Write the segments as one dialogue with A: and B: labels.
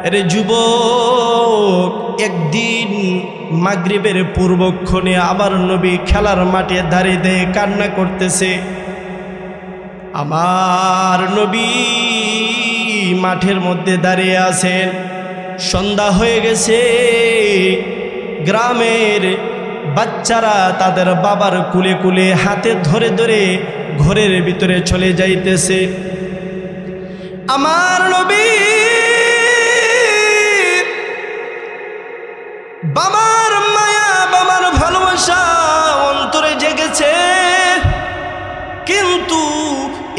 A: আরে যুবক, একদিন মাগরিবের পূর্বক্ষণে আবার নবী খেলার মাঠে দাঁড়িয়ে কান্না করতেছে। আমার নবী মাঠের মধ্যে দাঁড়িয়ে আছেন। সন্ধ্যা হয়ে গেছে। গ্রামের বাচ্চারা তাদের বাবার কুলে কুলে হাতে ধরে ধরে ঘরের ভিতরে চলে যাইতেছে। আমার নবী বাবার মায়া, বাবার ভালোবাসা অন্তরে জেগেছে, কিন্তু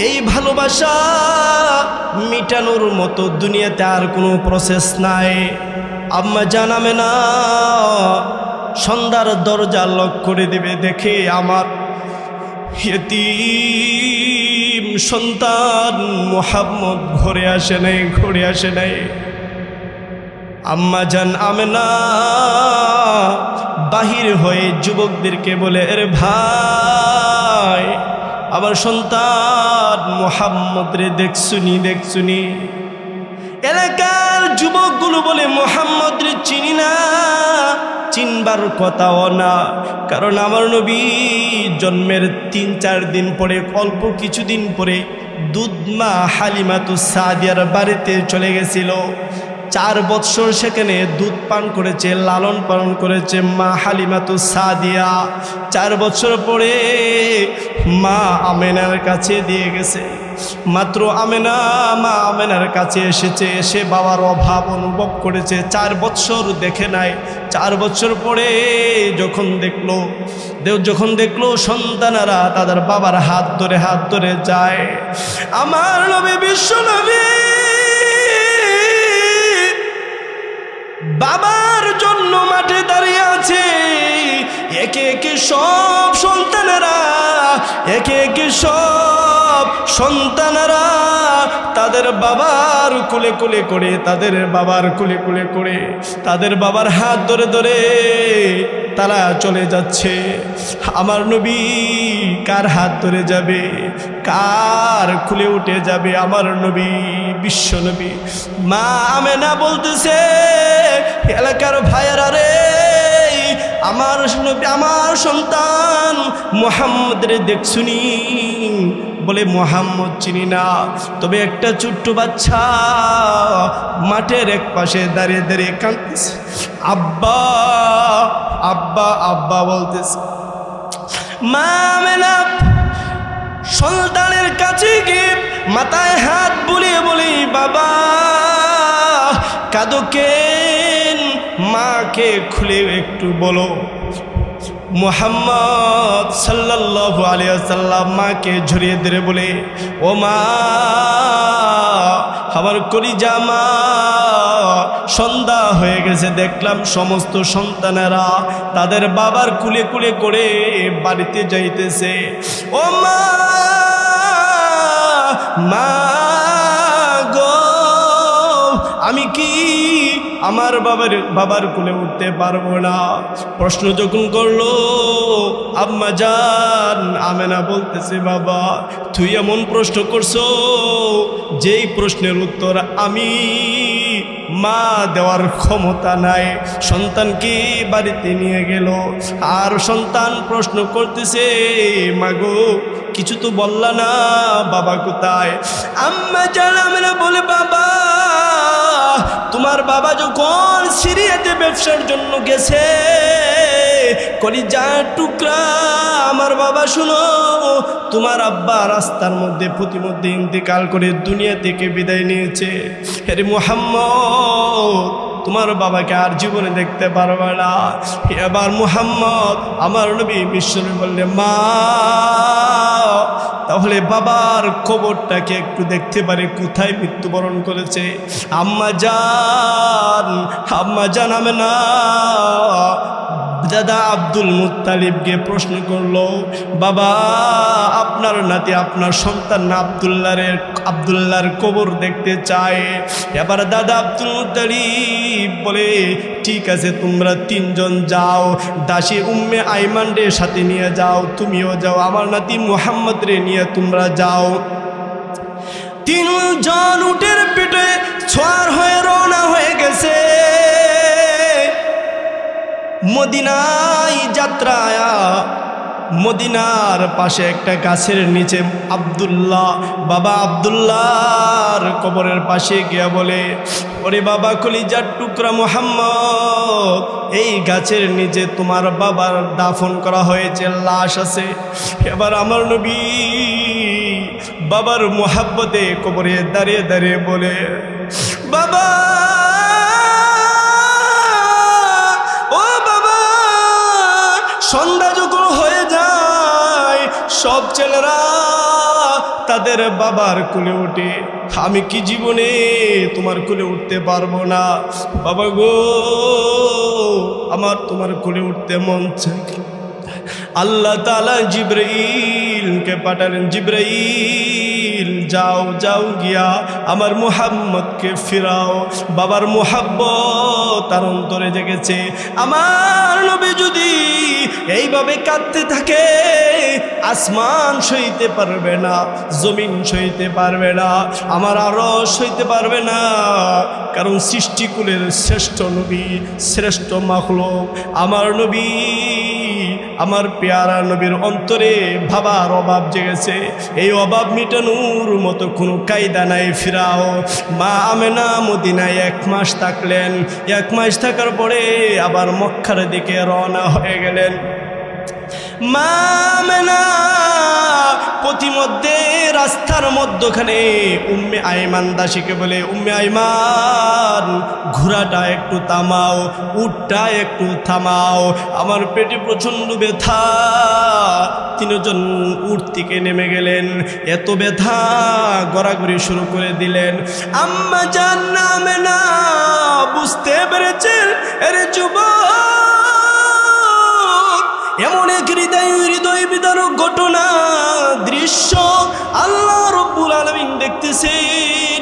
A: এই ভালোবাসা মিটানোর মতো দুনিয়াতে আর কোনো প্রসেস নাই। আম্মা জানাবে না সন্ধ্যার দরজা লক করে দিবে, দেখে আমার ইয়তীম সন্তান মুহাম্মদ ঘরে আসে নাই। আম্মা জান আমেনা বাহির হয়ে যুবকদেরকে বলে, আরে ভাই, আমার সন্তান মুহাম্মদ রে দেখছুনি। এলাকার যুবকগুলো বলে, মুহাম্মদ রে চিনি না, চিনবার কথাও না, কারণ আমার নবী জন্মের 3-4 দিন পরে, অল্প কিছুদিন পরে দুধমা হালিমাতুস সাদিয়ার বাড়িতে চলে গেছিল। 4 বৎসর সেখানে দুধ পান করেছে, লালন পালন করেছে মা হালিমাতুস সাদিয়া। 4 বছর পরে মা আমেনার কাছে দিয়ে গেছে। মাত্র মা আমেনার কাছে এসেছে, এসে বাবার অভাব অনুভব করেছে। 4 বছর দেখে নাই। 4 বছর পরে যখন দেখলো সন্তানেরা তাদের বাবার হাত ধরে যায়। আমার নবী বিশ্ব নবী বাবার জন্য মাঠে দাঁড়িয়ে আছে। একে একে সব সন্তানেরা তাদের বাবার কোলে করে তাদের বাবার হাত ধরে তারা চলে যাচ্ছে। আমার নবী কার হাত ধরে যাবে, কার খুলে উঠে যাবে? আমার নবী বিশ্ব নবী মা আমেনা বলতেছে, এলাকার ভাইয়েরা রে, আমার নবী, আমার সন্তান মুহাম্মদ রে দেখছুনি? বলে, মুহাম্মদ চিনি না, তবে একটা ছোট্ট বাচ্চা মাঠের এক পাশে দাঁড়িয়ে কাঁদতেছে, আব্বা আব্বা আব্বা বলতেছে। মা আমেনা সন্তানের কাছে গিয়ে মাথায় হাত বুলিয়ে বলি, বাবা কাঁদো কেন? মাকে খুলে একটু বলো। মুহাম্মদ সাল্লাল্লাহু আলাইহি ওয়াসাল্লাম মাকে ঝরিয়ে ধরে বলে, ও মা, আমার কলিজা মা, সন্ধ্যা হয়ে গেছে, দেখলাম সমস্ত সন্তানেরা তাদের বাবার কুলে করে বাড়িতে যাইতেছে। ও মা, মা গো, আমি কি আমার বাবার কোলে উঠতে পারবো না? প্রশ্ন যখন করলো, আম্মা জান আমেনা বলতেছে, বাবা তুই এমন প্রশ্ন করছো যেই প্রশ্নের উত্তর আমি মা দেওয়ার ক্ষমতা নাই। সন্তানকে বাড়িতে নিয়ে গেল, আর সন্তান প্রশ্ন করতেছে, মাগো কিছু তো বললা না, বাবা কোথায়? আম্মা জান আমেনা বলে, বাবা তোমার বাবা যখন সিরিয়াতে ব্যবসার জন্য গেছে, কলিজার টুকরা আমার বাবা, শুনো, তোমার আব্বা রাস্তার মধ্যে প্রতিমধ্যে ইন্তেকাল করে দুনিয়া থেকে বিদায় নিয়েছে। আরে মুহাম্মদ, তোমার বাবাকে আর জীবনে দেখতে পারবে না। এবার মুহাম্মদ আমার নবী বিশ্বনবী বললে, মা তাহলে বাবার কবরটাকে একটু দেখতে পারে, কোথায় মৃত্যুবরণ করেছে? আম্মা জান আমেনা দাদা আব্দুল মুত্তালিবকে প্রশ্ন করলো, বাবা আপনার নাতি, আপনার সন্তান আব্দুল্লাহর কবর দেখতে চায়। এবার দাদা আব্দুল মুত্তালিব বলে, ঠিক আছে তোমরা 3 জন যাও, দাসী উম্মে আইমান রে সাথে নিয়ে যাও, তুমিও যাও, আমার নাতি মুহাম্মদ রে নিয়ে তোমরা যাও। 3 জন উটের পিঠে ছোয়ার হয়ে রওনা হয়ে গেল। মদিনায় যাত্রায় মদিনার পাশে একটা গাছের নিচে বাবা আব্দুল্লাহর কবরের পাশে গিয়া বলে, ওরে বাবা কলিজার টুকরা মুহাম্মদ, এই গাছের নিচে তোমার বাবার দাফন করা হয়েছে, লাশ আছে। এবার আমার নবী বাবার মোহাব্বতে কবরে দাঁড়িয়ে দাঁড়িয়ে বলে, বাবা ও বাবা, সন্ধ্যা যখন হয়ে যায় সব ছেলেরা তাদের বাবার কোলে ওঠে, আমি কি জীবনে তোমার কোলে উঠতে পারবো না? বাবা গো, আমার তোমার কোলে উঠতে মন চায়। আল্লাহ তাআলা জিবরাইলকে পাঠালেন, জিবরাইল যাও যাও গিয়া আমার মুহাম্মদকে ফিরাও। বাবার মুহাব্বত তার অন্তরে জেগেছে। আমার নবী যদি এইভাবে কাঁদতে থাকে, আসমান সইতে পারবে না, জমিন সইতে পারবে না, আমার আরশ সইতে পারবে না। কারণ সৃষ্টিকুলের শ্রেষ্ঠ নবী, শ্রেষ্ঠ মাখলুক আমার নবী, আমার পেয়ারা নবীর অন্তরে ভাবার অভাব জেগেছে। এই অভাব মিটানোর মতো কোনো কায়দা নাই। ফিরাও মা আমেনা মদিনায় 1 মাস থাকলেন। 1 মাস থাকার পরে আবার মক্কার দিকে রওনা হয়ে গেলেন। মা আমেনা প্রতিমধ্যে রাস্তার মধ্যখানে উম্মে আইমান দাসীকে বলে, উম্মে আইমান ঘোড়াটা একটু থামাও, উটটা একটু থামাও, আমার পেটে প্রচণ্ড ব্যথা। 3 জন উট থেকে নেমে গেলেন। এত ব্যথা গড়াগড়ি শুরু করে দিলেন। আম্মা জান আমেনা বুঝতে পেরেছেন এর যুবক, এমন এক হৃদয় বিদারক ঘটনা দৃশ্য আল্লাহ রব্বুল আলামিন দেখতেছেন।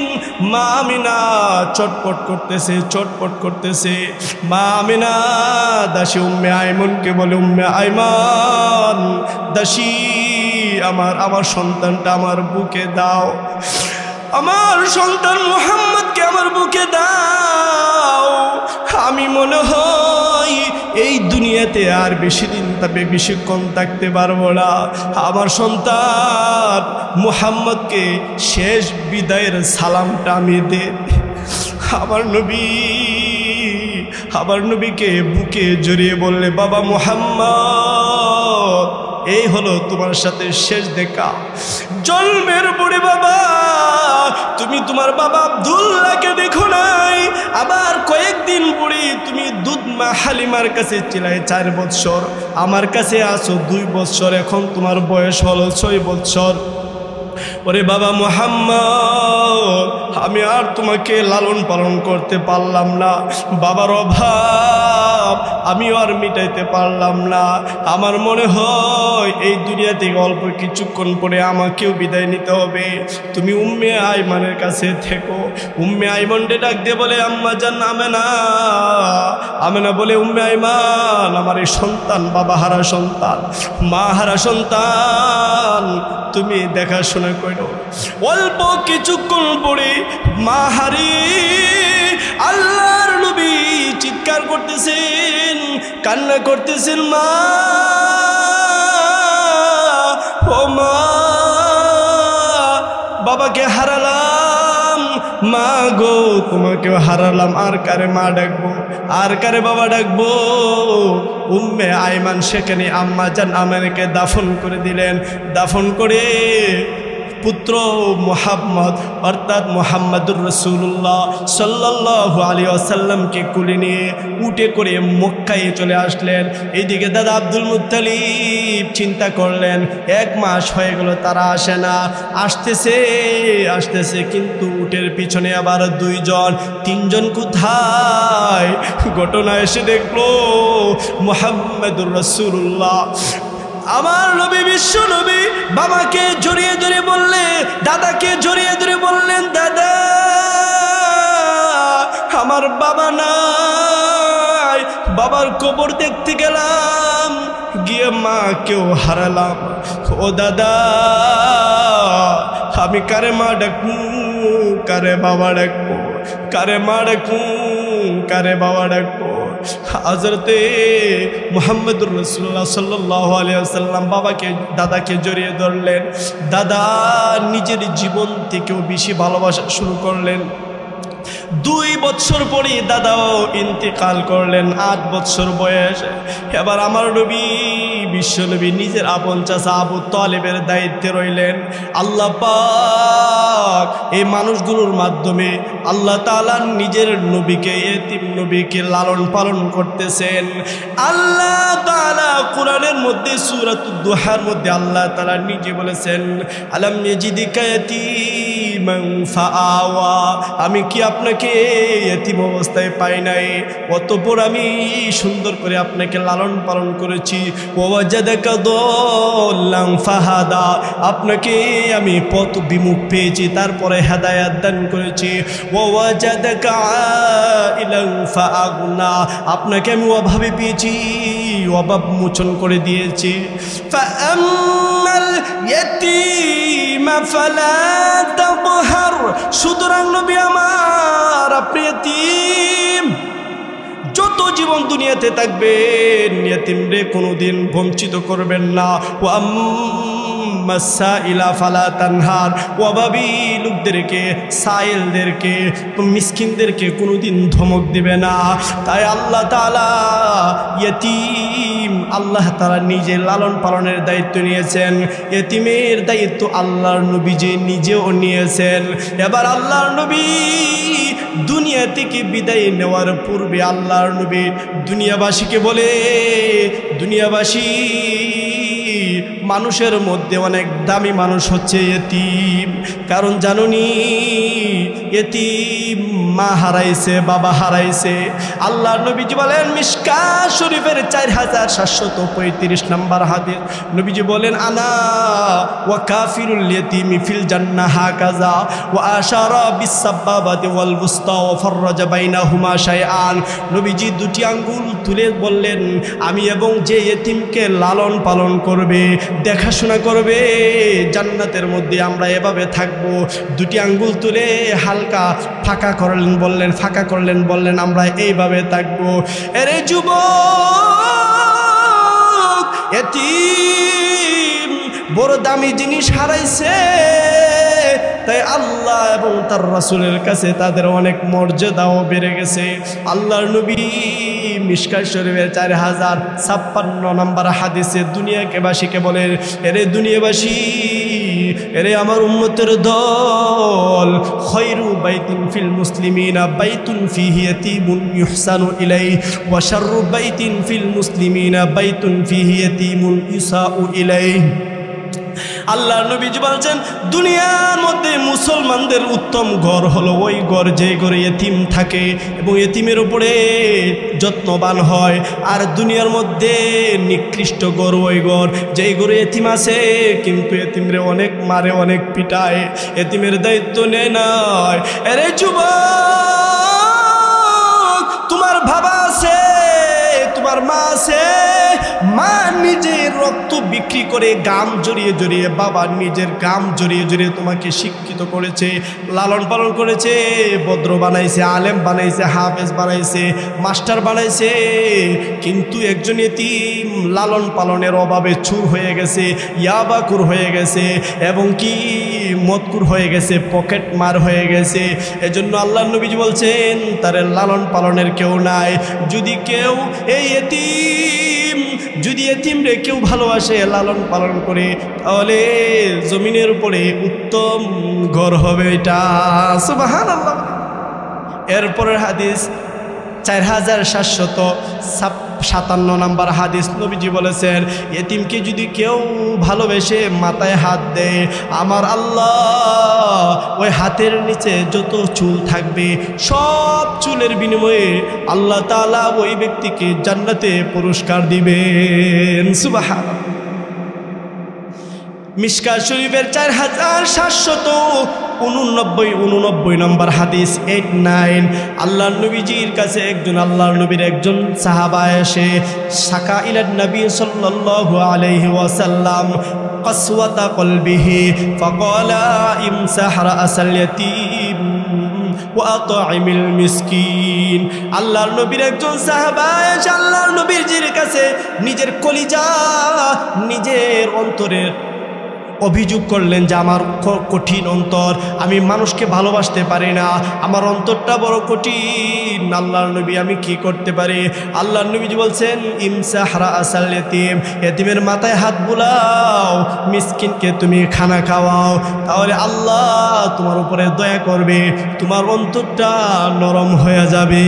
A: মা আমিনা চটপট করতেছে, চটপট করতেছে। মা আমিনা দাসী উম্মে আইমনকে বলে, উম্মে আইমান দাসী, আমার সন্তানটা আমার বুকে দাও, আমার সন্তান মুহাম্মদকে আমার বুকে দাও। আমি মনে হয় এই দুনিয়াতে আর বেশি দিন তবে বেশিক্ষণ থাকতে পারবো না। আমার সন্তান মুহাম্মদকে শেষ বিদায়ের সালামটা আমি দে। আমার নবীকে বুকে জড়িয়ে বললে, বাবা মুহাম্মদ, এই হলো তোমার সাথে শেষ দেখা। জন্মের পরে বাবা তুমি তোমার বাবা আব্দুল্লাহকে দেখো নাই, আবার কয়েকদিন পরে তুমি দুধ মা হালিমার কাছে ছিলাই 4 বৎসর, আমার কাছে আসো 2 বৎসর, এখন তোমার বয়স হলো 6 বৎসর। ওরে বাবা মুহাম্মদ, আমি আর তোমাকে লালন পালন করতে পারলাম না, বাবার অভাব আমি আর মিটাইতে পারলাম না। আমার মনে হয় এই দুনিয়া থেকে অল্প কিছুক্ষণ পরে আমাকেও বিদায় নিতে হবে, তুমি উম্মে আইমানের কাছে থেকো। উম্মে আইমনকে ডাক দিয়ে বলে, আম্মা জান আমেনা। আমেনা বলে, উম্মে আইমান, আমার এই সন্তান বাবা হারা সন্তান, মা হারা সন্তান, তুমি দেখাশোনা করো। অল্প কিছুক্ষণ পরে মা হারি আল্লাহর নবী চিৎকার করতেছেন, কান্না করতেছেন, মা ও মা, বাবাকে হারালাম, মা গো তোমাকেও হারালাম, আর কারে মা ডাকবো, আর কারে বাবা ডাকবো। উম্মে আইমান সেখানে আম্মা জান আমেনাকে দাফন করে দিলেন। দাফন করে পুত্র মুহাম্মদ অর্থাৎ মুহাম্মাদুর রাসূলুল্লাহ সাল্লাল্লাহু আলাইহি ওয়াসাল্লামকে কুলে নিয়ে উটে করে মক্কায় চলে আসলেন। এইদিকে দাদা আব্দুল মুত্তালিব চিন্তা করলেন, 1 মাস হয়ে গেল তারা আসে না, আসতেছে কিন্তু উটের পিছনে আবার 2 জন 3 জন কোথায়? ঘটনা এসে দেখলো মুহাম্মাদুর রাসূলুল্লাহ আমার নবী বিশ্ব নবী বাবাকে জড়িয়ে ধরে বললে, দাদাকে জড়িয়ে ধরে বললেন, দাদা আমার বাবা নাই, বাবার কবর দেখতে গেলাম, গিয়ে মাকেও হারালাম। ও দাদা, আমি কারে মা ডাকবো, কারে বাবা ডাকবো, কারে মা ডাকবো, কারে বাবা ডাকবো? হযরতে মুহাম্মদুর রাসূলুল্লাহ সাল্লাল্লাহু আলাইহি ওয়াসাল্লাম দাদাকে জড়িয়ে ধরলেন। দাদা নিজের জীবন থেকেও বেশি ভালোবাসা শুরু করলেন। 2 বছর পরে দাদাও ইন্তেকাল করলেন, 8 বছর বয়স। এবার আমার নবী বিশ্বনবী নিজের আপন চাচা আবু তালেবের দায়িত্বে রইলেন। আল্লাহ পাক এই মানুষগুলোর মাধ্যমে আল্লাহ তাআলা নিজের নবীকে, এতিম নবীকে লালন পালন করতেছেন। আল্লাহ তাআলা কোরআনের মধ্যে সূরাতুদ দুহার মধ্যে আল্লাহ তাআলা নিজে বলেছেন, আলাম ইয়াজিদিকা ইয়াতীমান ফাআওয়া, আমি কি আপনাকে এতিম অবস্থায় পাই নাই, অতঃপর আমি সুন্দর করে আপনাকে লালন পালন করেছি। ওয়াজাদাকা দাল্লান ফাহাদা, আপনাকে আমি পথ বিমুখ পেয়েছি, তারপরে হেদায়েত দান করেছি। ওয়াজাদাকা আইলান ফাআগনা, আপনাকে আমি অভাবে পেয়েছি, অভাব মোচন করে দিয়েছি। ফাআম্মাল ইয়াতীমা ফালা তাকহার, সুতরাং নবী আমার আপনি এতিম, যত জীবন দুনিয়াতে থাকবেন এতিমরে কোনোদিন বঞ্চিত করবেন না। সাইলা ফালা তানহার, অভাবী লোকদেরকে, সাইলদেরকে, মিসকিনদেরকে কোনোদিন ধমক দিবে না। তাই আল্লাহ তাআলা ইয়তীম, আল্লাহ তাআলা নিজে লালন পালনের দায়িত্ব নিয়েছেন। ইয়তীমের দায়িত্ব আল্লাহর নবী যে নিজেও নিয়েছেন। এবার আল্লাহর নবী দুনিয়া থেকে বিদায় নেওয়ার পূর্বে আল্লাহর নবী দুনিয়াবাসীকে বলে, দুনিয়াবাসী মানুষের মধ্যে অনেক দামি মানুষ হচ্ছে এতিম। কারণ জানুনি এতিম মা হারাইছে, বাবা হারাইছে। আল্লাহর নবীজি বলেন মিশকাত শরীফের 4735 নম্বর হাদিস, নবীজি বলেন আনা ওয়া কাফিরুল ইয়াতীমি ফিল জান্নাহ হাকাযা ওয়া আশারা বিস সাবাবাতি ওয়াল বুসতা ওয়া ফাররাজা বাইনাহুমা শাইআন। নবীজি দুটি আঙ্গুল তুলে বললেন, আমি এবং যে এতিমকে লালন পালন করবে, দেখাশোনা করবে, জান্নাতের মধ্যে আমরা এভাবে থাকবো। দুটি আঙ্গুল তুলে হালকা ফাঁকা করলেন, বললেন ফাঁকা করলেন, বললেন আমরা এইভাবে থাকবো। এরে যুবক, এতিম বড় দামি জিনিস হারাইছে, তাই আল্লাহ এবং তার রাসূলের কাছে তাদের অনেক মর্যাদাও বেড়ে গেছে। আল্লাহর নবী মিশকাত শরীফের 4056 নম্বর হাদিসে দুনিয়াকে বাসীকে বলেন, এরে দুনিয়াবাসী, এরে আমার উম্মতের দল, খায়রু বাইতিন ফিল মুসলিমিনা বাইতুন ফিহি ইয়াতীমুন ইহসানু ইলাইহি ওয়া শাররু বাইতিন ফিল মুসলিমিনা বাইতুন ফিহি ইয়াতীমুন ইসাউ ইলাইহি। আল্লাহ নবীজি বলছেন দুনিয়ার মধ্যে মুসলমানদের উত্তম ঘর হলো ওই ঘর যে ঘরে এতিম থাকে এবং এতিমের উপরে যত্নবান হয়। আর দুনিয়ার মধ্যে নিকৃষ্ট ঘর ওই ঘর যেই ঘরে এতিম আছে কিন্তু এতিমরে অনেক মারে, অনেক পিটায়, এতিমের দায়িত্ব নেয় নাই। আরে যুবক, তোমার বাবা আছে, তোমার মা আছে, মা নিজের রক্ত বিক্রি করে গাম জড়িয়ে জড়িয়ে, বাবা নিজের গাম জড়িয়ে জড়িয়ে তোমাকে শিক্ষিত করেছে, লালন পালন করেছে, ভদ্র বানাইছে, আলেম বানাইছে, হাফেজ বানাইছে, মাস্টার বানাইছে। কিন্তু একজন এতিম লালন পালনের অভাবে চুর হয়ে গেছে, ইয়াবাকুর হয়ে গেছে এবং কি মদকুর হয়ে গেছে, পকেট মার হয়ে গেছে। এজন্য আল্লাহ নবীজি বলছেন তার লালন পালনের কেউ নাই। যদি কেউ এই এতিম, যদি এতিমরে কেউ ভালোবাসে, লালন পালন করে, তাহলে জমিনের উপরে উত্তম ঘর হবে এটা। সুবহানাল্লাহ। এরপরের হাদিস 4757 নম্বর হাদিস, নবীজি বলেছেন এতিমকে যদি কেউ ভালোবেসে মাথায় হাত দেয়, আমার আল্লাহ ওই হাতের নিচে যত চুল থাকবে সব চুলের বিনিময়ে আল্লাহ তাআলা ওই ব্যক্তিকে জান্নাতে পুরস্কার দিবেন। সুবহানাল্লাহ। মিশকাত শরীফের 4789 নম্বর হাদিস 89, আল্লাহর নবীজির কাছে একজন আল্লাহর নবীর একজন সাহাবা এসে সাকা ইলান নবী সাল্লাল্লাহু আলাইহি ওয়াসাল্লাম قسوة قلبه فقال امسح رأس اليتيم ওয়া আত'ইমিল মিসকিন। আল্লাহর নবীর একজন সাহাবা এসে আল্লাহর নবীর কাছে নিজের কলিজা, নিজের অন্তরের অভিযোগ করলেন যে আমার কঠিন অন্তর, আমি মানুষকে ভালোবাসতে পারি না, আমার অন্তরটা বড় কঠিন। আল্লাহর নবী আমি কি করতে পারি? আল্লাহর নবীজি বলছেন ইমসাহ রাসাল ইয়াতীম, ইয়াতীমের মাথায় হাত বুলাও, মিসকিনকে তুমি খানা খাওয়াও, তাহলে আল্লাহ তোমার উপরে দয়া করবে, তোমার অন্তরটা নরম হয়ে যাবে।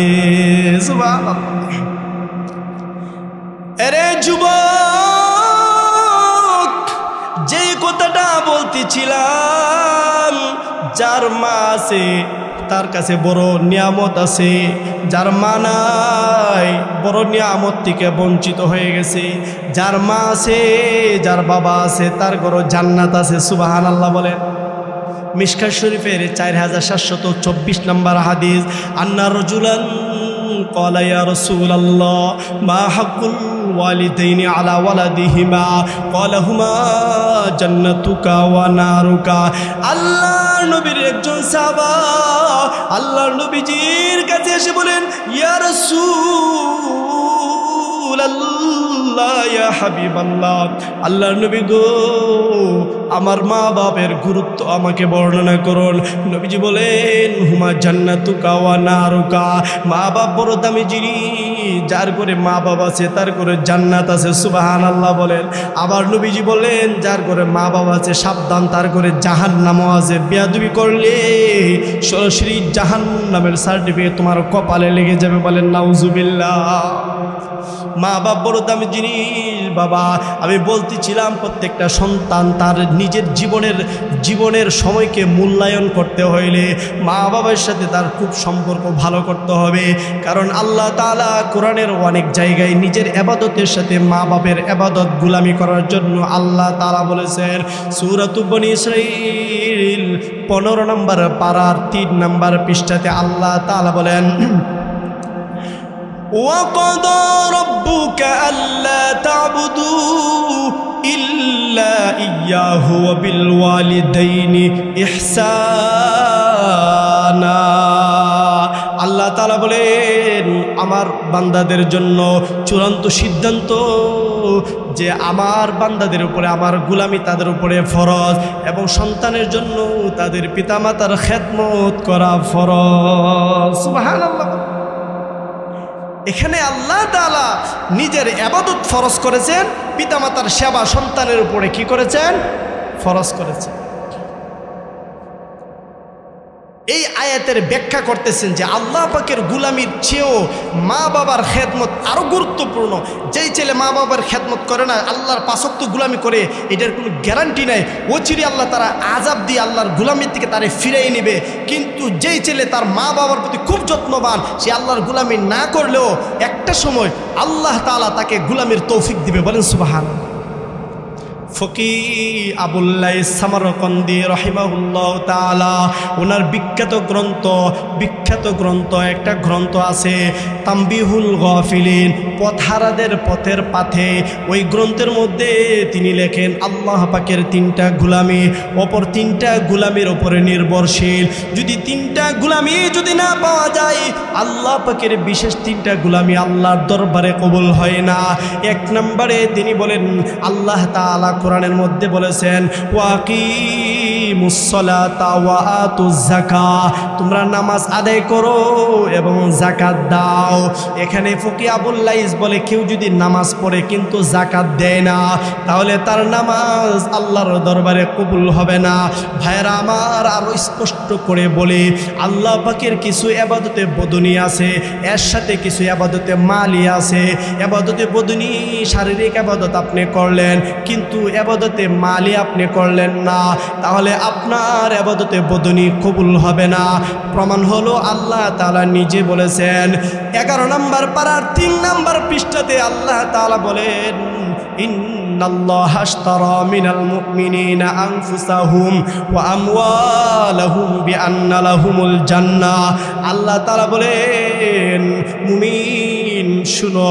A: সুবহানাল্লাহ। আরে যুবক, যে কথাটা বলতেছিলাম, যার মা আছে তার কাছে বড় নিয়ামত আছে, যার মা নাই বড় নিয়ামত থেকে বঞ্চিত হয়ে গেছে। যার মা আছে, যার বাবা আছে, তার ঘরে জান্নাত আছে। সুবহানাল্লাহ বলেন। মিশকাত শরীফের 4724 নম্বর হাদিস, আন্না রাজুলান ক্বালা ইয়া রাসূলুল্লাহ মা হাক্কুল ওয়ালিদাইনি আলা ওয়ালাদিহিমা ক্বালা হুমা জান্নাতুকা ওয়া নারুকা। আল্লাহর নবীর একজন সাহাবা আল্লাহর নবীজির কাছে এসে বলেন, ইয়া রাসূলুল্লাহ, ইয়া হাবিবাল্লাহ, আল্লাহর নবী গো, আমার মা বাপের গুরুত্ব আমাকে বর্ণনা করুন। নবীজি বলেন, হুমা জান্নাতুকা ওয়া নারুকা, মা বাপ বড় দামি জিনিস, যার করে মা বাবা আছে তার করে জান্নাত আছে। সুবহানাল্লাহ বলেন। আবার নবীজি বলেন, যার করে মা বাবা আছে সাবধান, তার করে জাহান্নামও আছে। বেয়াদবি করলে সরাসরি জাহান্নামের সার্টিফিকেট তোমার কপালে লেগে যাবে। বলেন নাউজুবিল্লাহ। মা বাপ বড় দামি জিনিস। বাবা, আমি বলতেছিলাম প্রত্যেকটা সন্তান তার নিজের জীবনের সময়কে মূল্যায়ন করতে হইলে মা বাবার সাথে তার খুব সম্পর্ক ভালো করতে হবে। কারণ আল্লাহ তাআলা কোরআনের অনেক জায়গায় নিজের ইবাদতের সাথে মা বাপের ইবাদত গোলামি করার জন্য আল্লাহ তাআলা বলেছেন। সূরাতুল বনী ইসরাঈল 15 নম্বর পারার 3 নম্বর পৃষ্ঠাতে আল্লাহ তাআলা বলেন, وَقَضَى رَبُّكَ أَلَّا تَعْبُدُوا إِلَّا إِيَّاهُ وَبِالْوَالِدَيْنِ إِحْسَانًا। আল্লাহ তাআলা বলেন, আমার বান্দাদের জন্য চূড়ান্ত সিদ্ধান্ত যে আমার বান্দাদের উপরে আমার গোলামি তাদের উপরে ফরজ, এবং সন্তানের জন্য তাদের পিতামাতার খেদমত করা ফরজ। সুবহানাল্লাহ। এখানে আল্লাহ তাআলা নিজের ইবাদত ফরজ করেছেন, পিতামাতার সেবা সন্তানের উপরে কি করেছেন? ফরজ করেছেন। এই আয়াতের ব্যাখ্যা করতেছেন যে আল্লাহ পাকের গোলামির চেয়েও মা বাবার খেদমত আরও গুরুত্বপূর্ণ। যেই ছেলে মা বাবার খেদমত করে না, আল্লাহর পাঁচ ওয়াক্ত গোলামি করে, এটার কোনো গ্যারান্টি নাই অচিরে আল্লাহ তারা আযাব দিয়ে আল্লাহর গোলামির থেকে তারে ফিরিয়ে নেবে। কিন্তু যেই ছেলে তার মা বাবার প্রতি খুব যত্নবান, সে আল্লাহর গোলামি না করলেও একটা সময় আল্লাহ তাআলা তাকে গোলামির তৌফিক দিবে। বলেন সুবহানাল্লাহ। ফকিহ আবুল্লাহ সামারকন্দি রাহিমাহুল্লাহ তাআলা, ওনার বিখ্যাত গ্রন্থ একটা গ্রন্থ আছে তামবিহুল গাফিলিন, পথহারাদের পথের পাথে। ওই গ্রন্থের মধ্যে তিনি লেখেন, আল্লাহ পাকের 3টা গোলামি অপর 3টা গোলামির ওপরে নির্ভরশীল। যদি 3টা গোলামি যদি না পাওয়া যায়, আল্লাহ পাকের বিশেষ 3টা গোলামি আল্লাহর দরবারে কবুল হয় না। 1 নম্বরে তিনি বলেন, আল্লাহ তাআলা কোরআনের মধ্যে বলেছেন, ওয়াকিমুস সালাতা ওয়া আতুজ যাকাত, তোমরা নামাজ আদায় করো এবং যাকাত দাও। এখানে ফকিহ আবুল্লাহ বলে, কেউ যদি নামাজ পড়ে কিন্তু যাকাত দেয় না, তাহলে তার নামাজ আল্লাহর দরবারে কবুল হবে না। ভাইরা আমার, আরো স্পষ্ট করে বলি, আল্লাহ পাকের কিছু ইবাদতে বদনী আছে, এর সাথে কিছু ইবাদতে মালি আছে। ইবাদতে বদনী শারীরিক ইবাদত আপনি করলেন, কিন্তু ইবাদতে মালি আপনি করলেন না, তাহলে আপনার ইবাদতে বদনী কবুল হবে না। প্রমাণ হলো আল্লাহ তাআলা নিজে বলেছেন 11 নম্বর পারার 3 নম্বর পৃষ্ঠাতে আল্লাহ তাআলা বলেন, ইন্নাল্লাহা আশতারা মিনাল মুমিনিনা আনফুসাহুম ওয়া আমওয়ালাহুম বিআন্না লাহুমুল জান্নাহ। আল্লাহ তাআলা বলেন, মুমিন শুনো,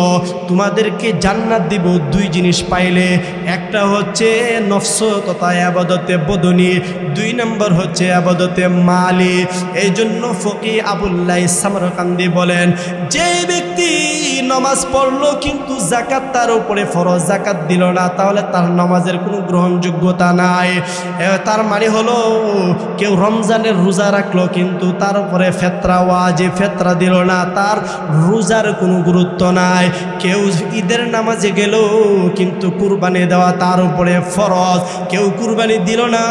A: তোমাদেরকে জান্নাত দিব দুই জিনিস পাইলে। একটা হচ্ছে নফস তথা ইবাদতে বদনী, 2 নম্বর হচ্ছে ইবাদতে মালি। এই জন্য ফকি আবুল্লাহ সামরকান্দি বলেন, যে ব্যক্তি নামাজ পড়লো কিন্তু যাকাত তার উপরে ফরজ, যাকাত দিল না, তাহলে তার নামাজের কোনো গ্রহণযোগ্যতা নাই। তার মানে হলো কেউ রমজানের রোজা রাখলো কিন্তু তার উপরে ফেতরা ওয়াজিব, ফেতরা দিল না, তার রোজার কোনো গুরুত্ব নাই। কেউ ঈদের নামাজে গেল কিন্তু কুরবানি দেওয়া তার উপরে ফরজ, কেউ কুরবানি দিল না,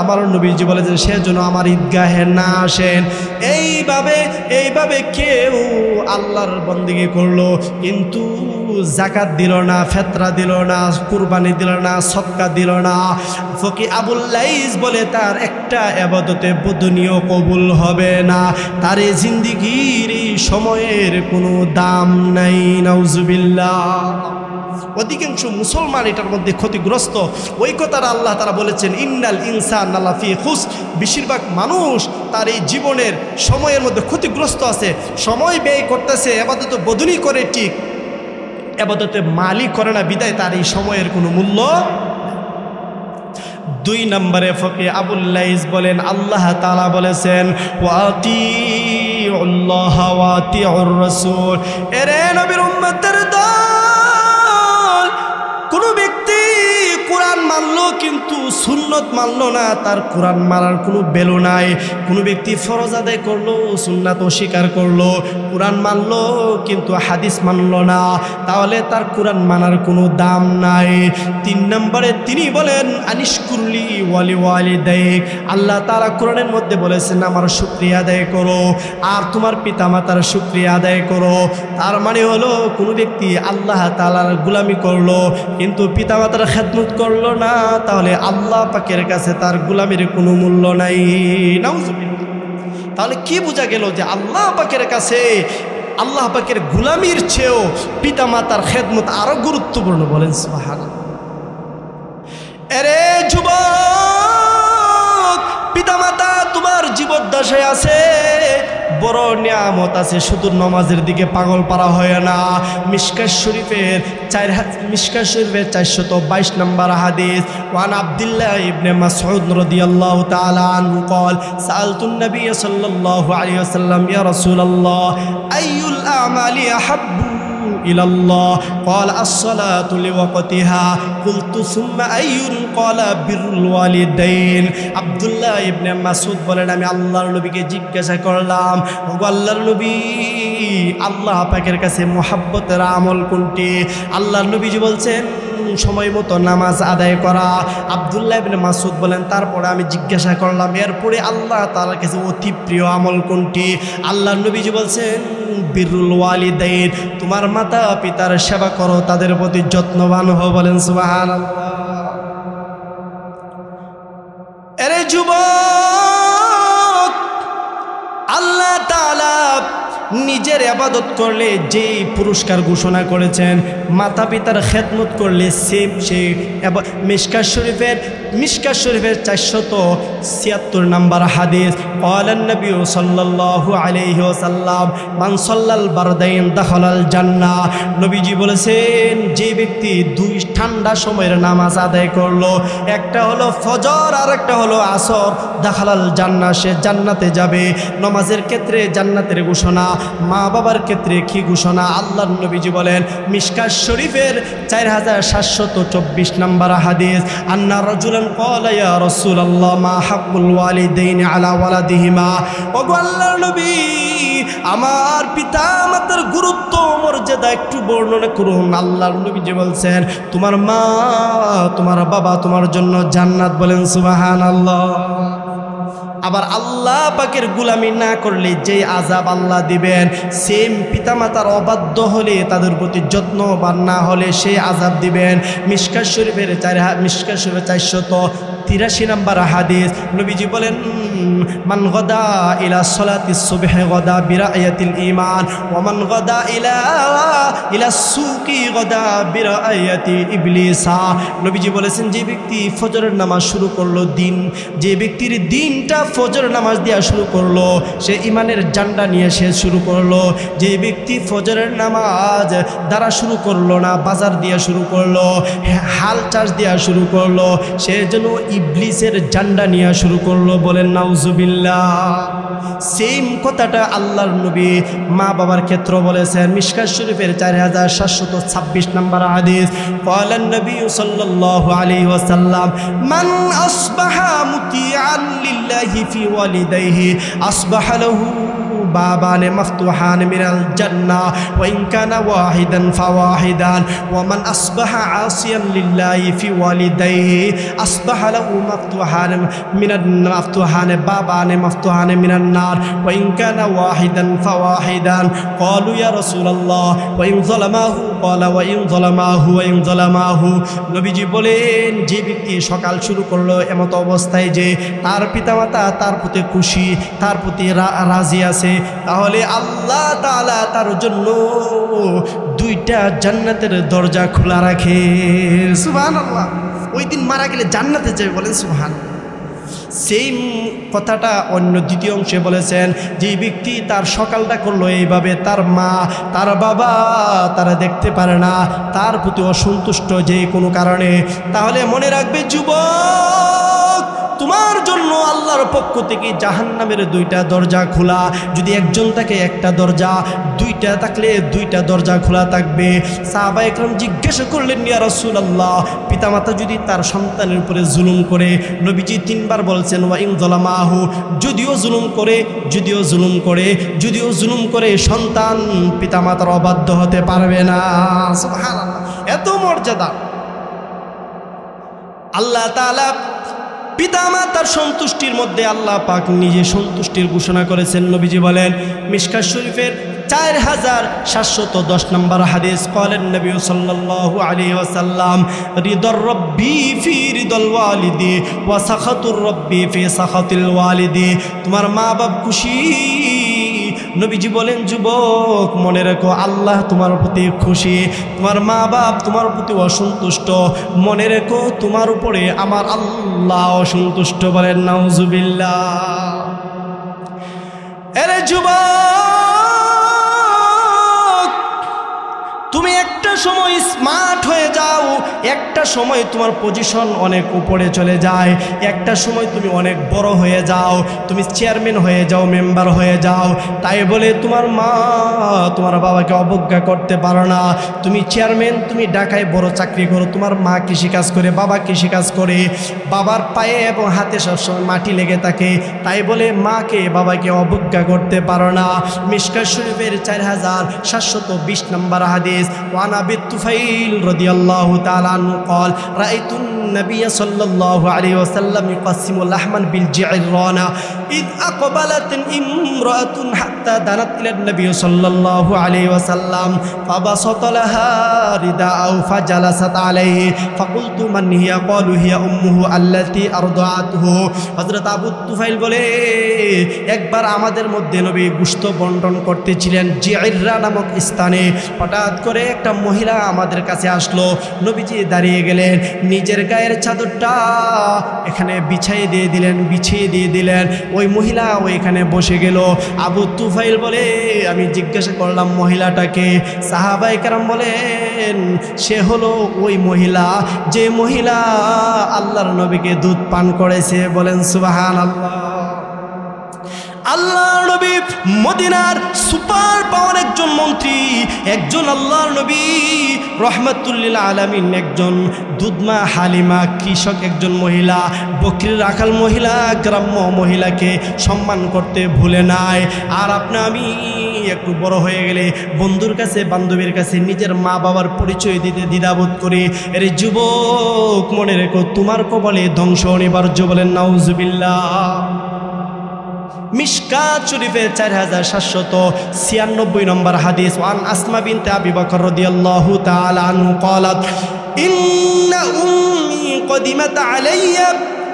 A: আমার নবীজি বলেছেন সেজন্য আমার ঈদগাহে না আসেন। এইভাবে কেউ আল্লাহর বন্দেগী করলো কিন্তু যাকাত দিল না, ফেতরা দিল না, কুরবানি দিল না, সদকা দিল না, ফকি আবুল্লাইস বলে তার একটা ইবাদতে বদনীয় কবুল হবে না, তার এই জিন্দিগির এই সময়ের কোনো দাম নাই। নাউজুবিল্লাহ। অধিকাংশ মুসলমান এটার মধ্যে ক্ষতিগ্রস্ত। ওই কথাটা আল্লাহ তাআলা বলেছেন, ইন্নাল ইনসানা লাফি খুসর। বেশিরভাগ মানুষ তার এই জীবনের সময়ের মধ্যে ক্ষতিগ্রস্ত আছে, সময় ব্যয় করতেছে, ইবাদতে বদনী করে ঠিক, ইবাদতে মালি করে না, বিদায় তার এই সময়ের কোনো মূল্য। 2 নম্বরে ফকি আবুল্লাইস বলেন, আল্লাহ তাআলা বলেছেন ওয়াতিউল্লাহ ওয়াতিউর রাসূল। এরে নবীর উম্মতের দল, কোন ব্যক্তি কোরআন মানলো কিন্তু সুন্নত মানলো না, তার কোরআন মানার কোনো ভ্যালু নাই। কোনো ব্যক্তি ফরজ আদায় করলো, সুন্নাত অস্বীকার করলো, কোরআন মানলো কিন্তু হাদিস মানলো না, তাহলে তার কোরআন মানার কোনো দাম নাই। 3 নম্বরে তিনি বলেন আনিশকুরলি ওয়ালি ওয়ালিদাইক। আল্লাহ তাআলা কোরআনের মধ্যে বলেছেন আমার শুকরিয়া আদায় করো আর তোমার পিতামাতার শুকরিয়া আদায় করো। তার মানে হলো কোনো ব্যক্তি আল্লাহ তাআলার গোলামি করলো কিন্তু পিতামাতার খেদমত করলো না, তাহলে আল্লাহ পাকের কাছে তার গোলামির কোনো মূল্য নাই। নাউজুবিল্লাহ। তাহলে কি বোঝা গেল যে আল্লাহ পাকের কাছে আল্লাহ পাকের গোলামির চেয়েও পিতামাতার খেদমত আরো গুরুত্বপূর্ণ। বলেন সুবহানাল্লাহ। এরে যুবক, পিতামাতা তোমার জীবদ্দশায় আছে, বড় নিয়ামত আছে, শুধু নামাজের দিকে পাগল পারা হয় না। মিশকাত শরীফের 422 নম্বর হাদিস, ওয়ান আব্দুল্লাহ ইবনে মাসউদ রাদিয়াল্লাহু তাআলা আনহু قال سألت النبي صلى الله عليه وسلم يا رسول الله أي الأعمال أحب إلى الله قال الصلاة لوقتها قلت ثم أي قال بر الوالدين। আব্দুল্লাহ ইবনে মাসউদ বলেন, আমি আল্লাহর নবীকে জিজ্ঞাসা করলাম, ওগো আল্লাহর নবী, আল্লাহ পাকের কাছে মুহাব্বতের আমল কোনটি? আল্লাহর নবীজি বলছেন সময় মতো নামাজ আদায় করা। আব্দুল্লাহ ইবনে মাসউদ বলেন, তারপরে আমি জিজ্ঞাসা করলাম এরপরে আল্লাহ তাআলার কাছে অতি প্রিয় আমল কোনটি? আল্লাহর নবীজি বলছেন বিরুল ওয়ালিদাইন, তোমার মাতা পিতার সেবা করো, তাদের প্রতি যত্নবান হও। বলেন সুবহানাল্লাহ। এরে যুবক, আল্লাহ তাআলা নিজের ইবাদত করলে যে পুরস্কার ঘোষণা করেছেন, মাতা পিতার খেদমত করলে সেম সেই মিশকাত শরীফের 476 নম্বর হাদিস, ক্বালান নবী সাল্লাল্লাহু আলাইহি ওয়াসাল্লাম মান সাল্লাল বারদাইন দাখালাল জান্নাহ। নবীজি বলেছেন যে ব্যক্তি 2 ঠান্ডা সময়ের নামাজ আদায় করলো, একটা হলো ফজর আর একটা হলো আসর, দাখালাল জান্নাহ, সে জান্নাতে যাবে। নামাজের ক্ষেত্রে জান্নাতের ঘোষণা, মা বাবার ক্ষেত্রে কি ঘোষণা? আল্লাহর নবীজি বলেন মিশকাত শরীফের 4724 নম্বর হাদিস, আন্না রাজুলান ক্বালা ইয়া রাসূলুল্লাহ মা হাক্কুল ওয়ালিদাইনি আলা ওয়ালাদিহিমা। ওগো আল্লাহর নবী, আমার পিতা মাতার গুরুত্ব মর্যাদা একটু বর্ণনা করুন। আল্লাহর নবীজি বলছেন তোমার মা তোমার বাবা তোমার জন্য জান্নাত। বলেন সুবহানাল্লাহ। আবার আল্লাহ পাকের গোলামি না করলে যে আযাব আল্লাহ দিবেন, সেম পিতামাতার অবাধ্য হলে, তাদের প্রতি যত্নবান না হলে সেই আযাব দিবেন। মিশকাত শরীফের 424 83 নম্বর হাদিস নবীজি বলেন মান গাদা ইলা সালাতিস সুবহি গাদা বিরায়াতিল ঈমান ওয়া মান গাদা ইলা সুকি গাদা বিরায়াতি ইবলিসা। নবীজি বলেছেন যে ব্যক্তি ফজরের নামাজ শুরু করলো যে ব্যক্তির দিনটা ফজর নামাজ দিয়া শুরু করলো সে ঈমানের ঝান্ডা নিয়ে সে শুরু করলো। যে ব্যক্তি ফজরের নামাজ দ্বারা শুরু করলো না, বাজার দিয়া শুরু করলো, হাল চাষ দিয়া শুরু করলো, সে যেন ইবলিসের ঝান্ডা নিয়ে শুরু করলো। বলেন নাউজুবিল্লাহ। সেম কথাটা আল্লাহর নবী মা বাবার ক্ষেত্র বলেছেন। মিশকাত শরীফের 4726 নম্বর হাদিস ক্বালান নবী সাল্লাল্লাহু আলাইহি ওয়াসাল্লাম মান আসবাহা মুতিআন লিল্লাহি ফি ওয়ালিদাইহি আসবাহা লাহু বাবানে মাফতুহান মিনাল জান্নাহ ওয়া ইন কানা ওয়াহিদান ফাওয়াহিদান ওয়া মান আসবাহা আসিয়ান লিল্লাহি ফি ওয়ালিদাইহি আসবাহা লাহু মাফতুহান বাবানে মাফতুহান মিনান নার ওয়া ইন কানা ওয়াহিদান ফাওয়াহিদান। ক্বালু ইয়া রাসূলুল্লাহ ওয়া ইন যালামাহু ক্বালা ওয়া ইন যালামাহু। নবীজি বলেন যে ব্যক্তি সকাল শুরু করলো এমত অবস্থায় যে তার পিতামাতা তার প্রতি খুশি, তার প্রতি রাজি আছে, তাহলে আল্লাহ তাআলা তার জন্য 2টা জান্নাতের দরজা খোলা রাখে। সুবহানাল্লাহ। ওই দিন মারা গেলে জান্নাতে যাবে। বলেন সুবহানাল্লাহ। সেম কথাটা অন্য দ্বিতীয় অংশে বলেছেন যে ব্যক্তি তার সকালটা করলো এইভাবে, তার মা তার বাবা তারা দেখতে পারে না, তার প্রতি অসন্তুষ্ট যে কোনো কারণে, তাহলে মনে রাখবে যুবক তোমার জন্য আল্লাহর পক্ষ থেকে জাহান্নামের 2টা দরজা খোলা। যদি একজন থাকে একটা দরজা, 2টা থাকলে 2টা দরজা খোলা থাকবে। সাহাবায়ে কেরাম জিজ্ঞাসা করলেন ইয়া রাসূলুল্লাহ পিতামাতা যদি তার সন্তানের উপরে জুলুম করে, নবীজি 3বার বলছেন ওয়া ইন যালামাহু, যদিও জুলুম করে সন্তান পিতামাতার অবাধ্য হতে পারবে না। সুবহানাল্লাহ। এত মর্যাদা আল্লাহ তাআলা পিতামাতার সন্তুষ্টির মধ্যে আল্লাহ পাক নিজে সন্তুষ্টির ঘোষণা করেছেন। নবীজি বলেন মিশকাত শরীফের 4710 নম্বর হাদিস ক্বালেন নবী সাল্লাল্লাহু আলাইহি ওয়াসাল্লাম রিদার রাব্বি ফি রিদাল ওয়ালিদি ওয়া সাখাতুর রাব্বি ফি সাখাতিল ওয়ালিদি। তোমার মা বাপ খুশি, নবীজি বলেন যুবক মনে রেখো আল্লাহ তোমার প্রতি খুশি, তোমার মা বাপ তোমার প্রতি অসন্তুষ্ট, মনে রেখো তোমার উপরে আমার আল্লাহ অসন্তুষ্ট। বলেন নাউজুবিল্লাহ। এরে যুবক তুমি একটা সময় স্মার্ট হয়ে যাও, একটা সময় তোমার পজিশন অনেক উপরে চলে যায়, একটা সময় তুমি অনেক বড় হয়ে যাও, তুমি চেয়ারম্যান হয়ে যাও, মেম্বার হয়ে যাও। তাই বলে তোমার মা তোমার বাবাকে অবজ্ঞা করতে পারো না। তুমি চেয়ারম্যান, তুমি ঢাকায় বড় চাকরি করো, তোমার মা কৃষিকাজ করে, বাবা কৃষিকাজ করে, বাবার পায়ে এবং হাতে সবসময় মাটি লেগে থাকে, তাই বলে মাকে বাবাকে অবজ্ঞা করতে পারো না। মিশকাত শরীফের 4720 নম্বর হাদিস ওয়ান আবি তুফাইল রাদিয়াল্লাহু তাআলা আনহু قال رأيت النبي صلى الله عليه وسلم يقسم لحما بالجعرانة إذ أقبلت امرأة حتى دنت إلى النبي صلى الله عليه وسلم فبسط لها رداءه فجلست عليه فقلت من هي قالوا هي أمه التي أرضعته। হযরত আবু তুফাইল বলে একবার আমাদের মধ্যে নবী গোশত বন্টন করতেছিলেন জিআররা নামক স্থানে, হঠাৎ করে একটা মহিলা আমাদের কাছে আসলো। নবীজি দাঁড়িয়ে গেলেন, নিজের গায়ের চাদরটা এখানে বিছিয়ে দিয়ে দিলেন। ওই মহিলা ওইখানে বসে গেল। আবু তুফাইল বলে আমি জিজ্ঞাসা করলাম মহিলাটাকে। সাহাবায়ে কেরাম বলেন সে হলো ওই মহিলা যে মহিলা আল্লাহর নবীকে দুধ পান করেছে। বলেন সুবহানাল্লাহ। আল্লাহর নবী মদিনার সুপার পাওয়ার একজন মন্ত্রী, একজন আল্লাহর নবী রহমাতুল লিল আলামিন, একজন দুধমা হালিমা কৃষক, একজন মহিলা, বকরির রাখাল মহিলা, গ্রাম্য মহিলাকে সম্মান করতে ভুলে নাই। আর আপনি আমি একটু বড় হয়ে গেলে বন্ধুর কাছে বান্ধবীর কাছে নিজের মা বাবার পরিচয় দিতে দ্বিধাবোধ করি। এর যুবক মনে রেখো তোমার কপালে ধ্বংস অনিবার্য। বলেন নাউজুবিল্লাহ। মিশকাত শরীফের 4796 নম্বর হাদিস ওয়ান আসমা বিনতে আবি বকর রাদিয়াল্লাহু তাআলা আনহু قالت إن أمي قدمت علي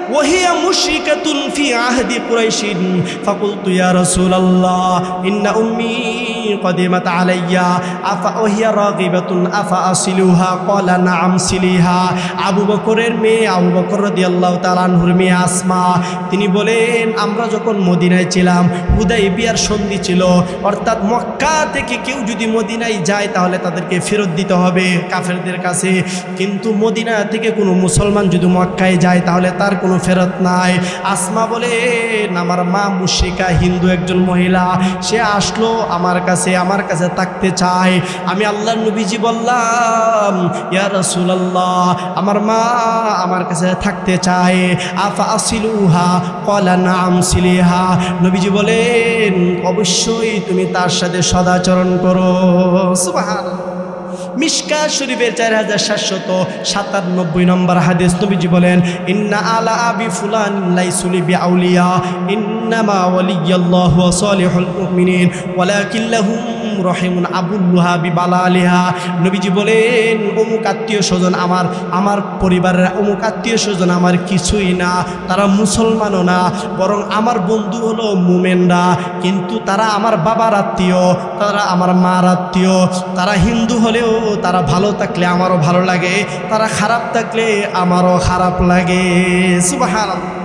A: ওয়াহিয়া মুশরিকাতুন ফি আহদি কুরাইশিন ফাকুলতু ইয়া রাসূলুল্লাহ ইন্না উম্মি قدمت علي وهي راغبة أفأصلها قال نعم صلها আবু বকরের মেয়ে আবু বকর রাদিয়াল্লাহু তাআলা আনহুর মেয়ে আসমা তিনি বলেন আমরা যখন মদিনায় ছিলাম হুদাইবিয়ার সন্ধি ছিল অর্থাৎ মক্কা থেকে কেউ যদি মদিনায় যায় তাহলে তাদেরকে ফেরত দিতে হবে কাফেরদের কাছে কিন্তু মদিনা থেকে কোনো মুসলমান যদি মক্কায় যায় তাহলে তার কোনো ফেরত নাই আসমা বলেন আমার মা মুশরিকা হিন্দু একজন মহিলা সে আসলো আমার কাছে থাকতে চায় আমি আল্লাহর নবীজি বললাম ইয়া রাসূলুল্লাহ আমার মা আমার কাছে থাকতে চায় আফা আসিলুহা ক্বালা নাম সিলিহা নবীজি বলেন অবশ্যই তুমি তার সাথে সদাচরণ করো সুবহানাল্লাহ মিশকাত শরীফের 4797 নম্বর হাদিস নবীজি বলেন ইন্না আলা আবি ফুলান লাইসুলি বিআউলিয়া ইন্নামা ওয়ালিয়াল্লাহু ওয়া সালিহুল মুমিনিন ওয়ালাকিন লাহুম রহিমুন আবুল্লাহা বিবালালিহা নবীজি বলেন অমুক আত্মীয় স্বজন আমার পরিবারের অমুক আত্মীয় স্বজন আমার কিছুই না তারা মুসলমানও না বরং আমার বন্ধু হলো মুমিনরা কিন্তু তারা আমার বাবার আত্মীয় তারা আমার মার আত্মীয় তারা হিন্দু হলেও তারা ভালো থাকলে আমারও ভালো লাগে তারা খারাপ থাকলে আমারও খারাপ লাগে সুবহানাল্লাহ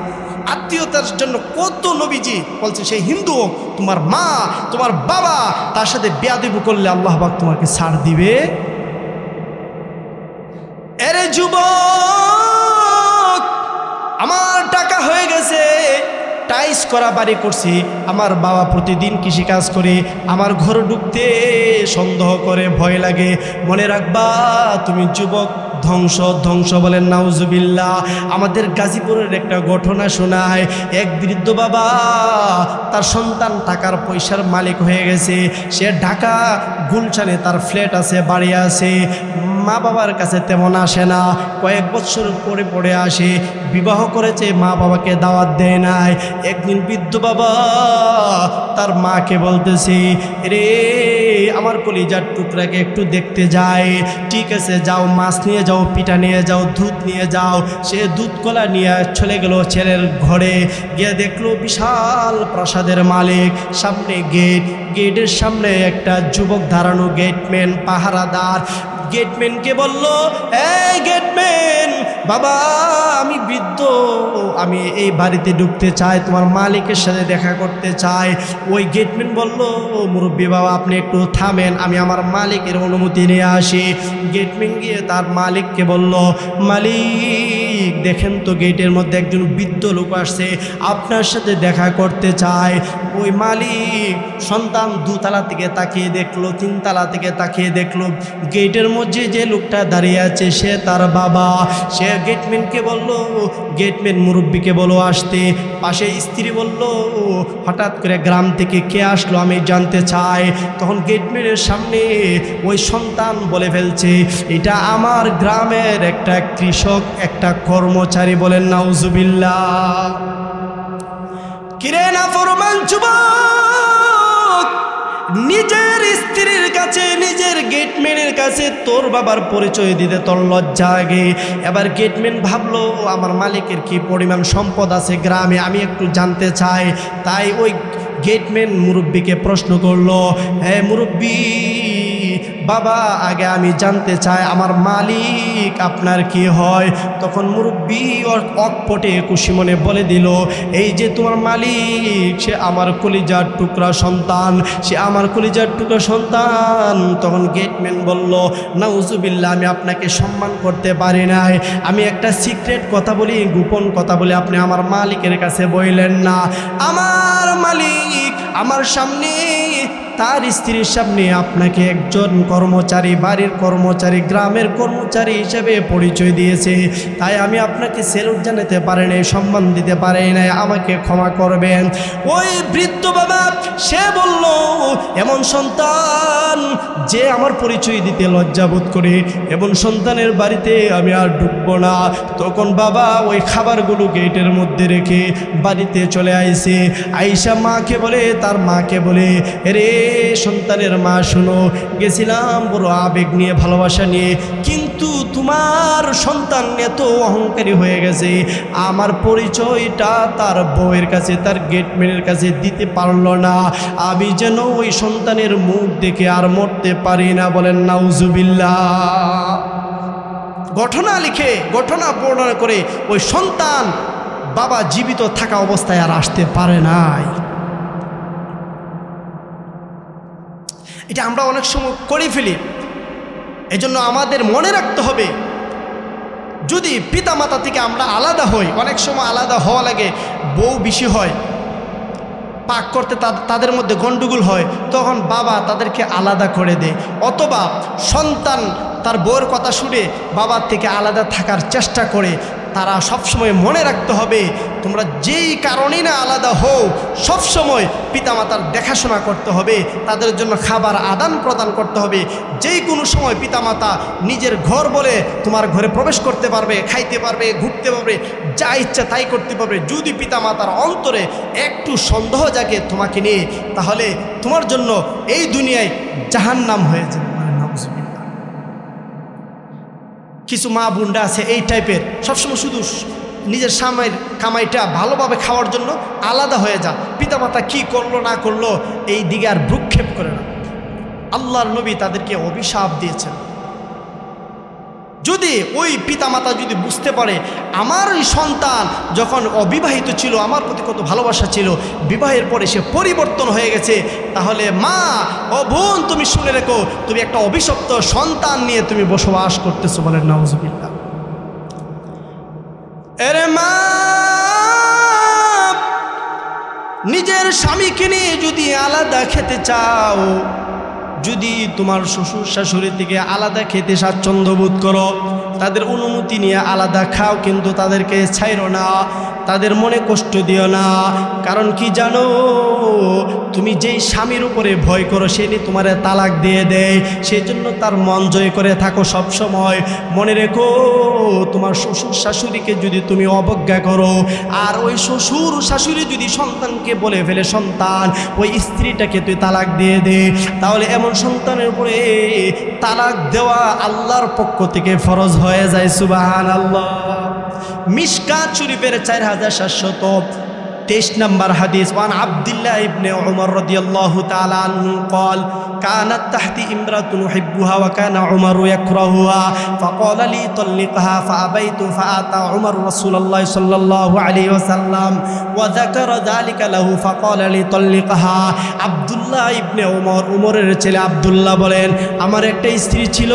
A: আত্মীয়তার জন্য কত নবীজি বলছে সেই হিন্দু হোক তোমার মা তোমার বাবা তার সাথে বেয়াদবি করলে আল্লাহ পাক তোমাকে ছাড় দিবে এরে যুবক আমার টাকা হয়ে গেছে টাইস করা বাড়ি করছি আমার বাবা প্রতিদিন কৃষিকাজ করে আমার ঘর ঢুকতে সন্দেহ করে ভয় লাগে মনে রাখবা তুমি যুবক ধ্বংস বলেন নাউজুবিল্লাহ আমাদের গাজীপুরের একটা ঘটনা শোনায় এক বৃদ্ধ বাবা তার সন্তান টাকার পয়সার মালিক হয়ে গেছে সে ঢাকা গুলশানে তার ফ্ল্যাট আছে বাড়ি আছে মা বাবার কাছে তেমন আসে না কয়েক বছর পরে আসে বিবাহ করেছে মা বাবাকে দাওয়াত দেয় নাই একদিন বৃদ্ধ বাবা তার মাকে বলতেছে রে আমার কলিজার টুকরাকে একটু দেখতে যায় ঠিক আছে যাও মাছ নিয়ে যাও পিঠা নিয়ে যাও দুধ নিয়ে যাও সে দুধ কলা নিয়ে চলে গেল ছেলের ঘরে গিয়ে দেখলো বিশাল প্রাসাদের মালিক সামনে গেটের সামনে একটা যুবক দাঁড়ানো গেটম্যান পাহারাদার গেটম্যানকে বলল এই গেটম্যান বাবা আমি বৃদ্ধ আমি এই বাড়িতে ঢুকতে চাই তোমার মালিকের সাথে দেখা করতে চাই ওই গেটম্যান বলল মুরব্বী বাবা আপনি একটু থামেন আমি আমার মালিকের অনুমতি নিয়ে আসি গেটম্যান গিয়ে তার মালিককে বলল মালিক দেখেন তো গেটের মধ্যে একজন বৃদ্ধ লোক আসছে আপনার সাথে দেখা করতে চায় ওই মালিক সন্তান দুতলা থেকে তাকিয়ে দেখলো তিনতলা থেকে তাকিয়ে দেখলো গেটের মধ্যে যে লোকটা দাঁড়িয়ে আছে সে তার বাবা সে গেটম্যানকে বলল গেটম্যান মুরব্বীকে বলো আসতে পাশে স্ত্রী বলল হঠাৎ করে গ্রাম থেকে কে আসলো আমি জানতে চাই তখন গেটম্যানের সামনে ওই সন্তান বলে ফেলছে এটা আমার গ্রামের একটা কৃষক একটা কর্মচারী বলেন নাউজুবিল্লাহ কিরে নাফরমান যুবক নিজের স্ত্রীর কাছে নিজের গেটম্যানের কাছে তোর বাবার পরিচয় দিতে তোর লজ্জা আগে এবার গেটম্যান ভাবলো আমার মালিকের কি পরিমাণ সম্পদ আছে গ্রামে আমি একটু জানতে চাই তাই ওই গেটম্যান মুরব্বীকে প্রশ্ন করলো হ্যাঁ মুরব্বী বাবা আগে আমি জানতে চাই আমার মালিক আপনার কি হয় তখন মুরব্বী অকপটে খুশি মনে বলে দিল এই যে তোমার মালিক সে আমার কলিজার টুকরা সন্তান সে আমার কলিজার টুকরা সন্তান তখন গেটম্যান বলল নাউজুবিল্লাহ আমি আপনাকে সম্মান করতে পারি নাই আমি একটা সিক্রেট কথা বলি গোপন কথা বলি আপনি আমার মালিকের কাছে বললেন না আমার মালিক আমার সামনে তার স্ত্রীর সামনে আপনাকে একজন কর্মচারী বাড়ির কর্মচারী গ্রামের কর্মচারী হিসেবে পরিচয় দিয়েছে তাই আমি আপনাকে সেলুট জানাতে পারি নাই সম্মান দিতে পারি নাই আমাকে ক্ষমা করবেন ওই বৃদ্ধ বাবা সে বলল এমন সন্তান যে আমার পরিচয় দিতে লজ্জাবোধ করে এমন সন্তানের বাড়িতে আমি আর ঢুকবো না তখন বাবা ওই খাবারগুলো গেটের মধ্যে রেখে বাড়িতে চলে আইসে আইসা মাকে বলে তার মাকে বলে রে সন্তানের মা শোনো, গেছিলাম বড় আবেগ নিয়ে, ভালোবাসা নিয়ে, কিন্তু তোমার সন্তান এত অহংকারী হয়ে গেছে, আমার পরিচয়টা তার বউয়ের কাছে, তার গেটম্যানের কাছে দিতে পারল না। আমি যেন ওই সন্তানের মুখ দেখে আর মরতে পারি না। বলেন নাউজুবিল্লাহ। ঘটনা লিখে, ঘটনা বর্ণনা করে ওই সন্তান বাবা জীবিত থাকা অবস্থায় আর আসতে পারে নাই। এটা আমরা অনেক সময় করে ফেলি। এজন্য আমাদের মনে রাখতে হবে, যদি পিতামাতা থেকে আমরা আলাদা হই, অনেক সময় আলাদা হওয়া লাগে, বউ বেশি হয়, পাক করতে তাদের মধ্যে গন্ডগোল হয়, তখন বাবা তাদেরকে আলাদা করে দেয়, অথবা সন্তান তার বউয়ের কথা শুনে বাবার থেকে আলাদা থাকার চেষ্টা করে। তারা সবসময় মনে রাখতে হবে, তোমরা যেই কারণেই না আলাদা হও, সবসময় পিতামাতার দেখাশোনা করতে হবে, তাদের জন্য খাবার আদান প্রদান করতে হবে। যেই কোনো সময় পিতামাতা নিজের ঘর বলে তোমার ঘরে প্রবেশ করতে পারবে, খাইতে পারবে, ঘুরতে পারবে, যা ইচ্ছা তাই করতে পারবে। যদি পিতামাতার অন্তরে একটু সন্দেহ জাগে তোমাকে নিয়ে, তাহলে তোমার জন্য এই দুনিয়ায় জাহান্নাম হয়ে যাবে। কিছু মা বোনরা আছে এই টাইপের, সবসময় শুধু নিজের স্বামীর কামাইটা ভালোভাবে খাওয়ার জন্য আলাদা হয়ে যা, পিতামাতা কি করলো না করলো এই দিকে আর ভ্রুক্ষেপ করে না। আল্লাহর নবী তাদেরকে অভিশাপ দিয়েছেন। যদি ওই পিতামাতা যদি বুঝতে পারে আমার ওই সন্তান যখন অবিবাহিত ছিল আমার প্রতি কত ভালোবাসা ছিল, বিবাহের পরে সে পরিবর্তন হয়ে গেছে, তাহলে মা ও বোন তুমি শুনে রেখো, তুমি একটা অভিশপ্ত সন্তান নিয়ে তুমি বসবাস করতেছো। বলেন নাউজুবিল্লাহ। এরে মা, নিজের স্বামীকে নিয়ে যদি আলাদা খেতে চাও, যদি তোমার শ্বশুর শাশুড়ি থেকে আলাদা খেতে স্বাচ্ছন্দ্য বোধ করো, তাদের অনুমতি নিয়ে আলাদা খাও, কিন্তু তাদেরকে ছাইরো না, তাদের মনে কষ্ট দিও না। কারণ কি জানো, তুমি যেই স্বামীর উপরে ভয় করো সে নিয়ে তোমার তালাক দিয়ে দেয়, সেই জন্য তার মন জয় করে থাকো সব সময়। মনে রেখো, তোমার শ্বশুর শাশুড়িকে যদি তুমি অবজ্ঞা করো, আর ওই শ্বশুর শাশুড়ি যদি সন্তানকে বলে ফেলে সন্তান ওই স্ত্রীটাকে তুই তালাক দিয়ে দে, তাহলে এমন সন্তানের উপরে তালাক দেওয়া আল্লাহর পক্ষ থেকে ফরজ হয়ে যায়। সুবহানাল্লাহ। মিশকাত শরীফের 4723 নম্বর হাদিস, ওয়ান আব্দুল্লাহ ইবনে উমর রাদিয়াল্লাহু তাআলা আনহু قال كانت تحتي امرأة أحبها وكان عمر يكرهها فقال لي طلقها فأبيت فأتى عمر رسول الله صلى الله عليه وسلم وذكر ذلك له فقال لي طلقها। আব্দুল্লাহ ইবনে উমর, উমরের ছেলে আব্দুল্লাহ বলেন, আমার একটা স্ত্রী ছিল,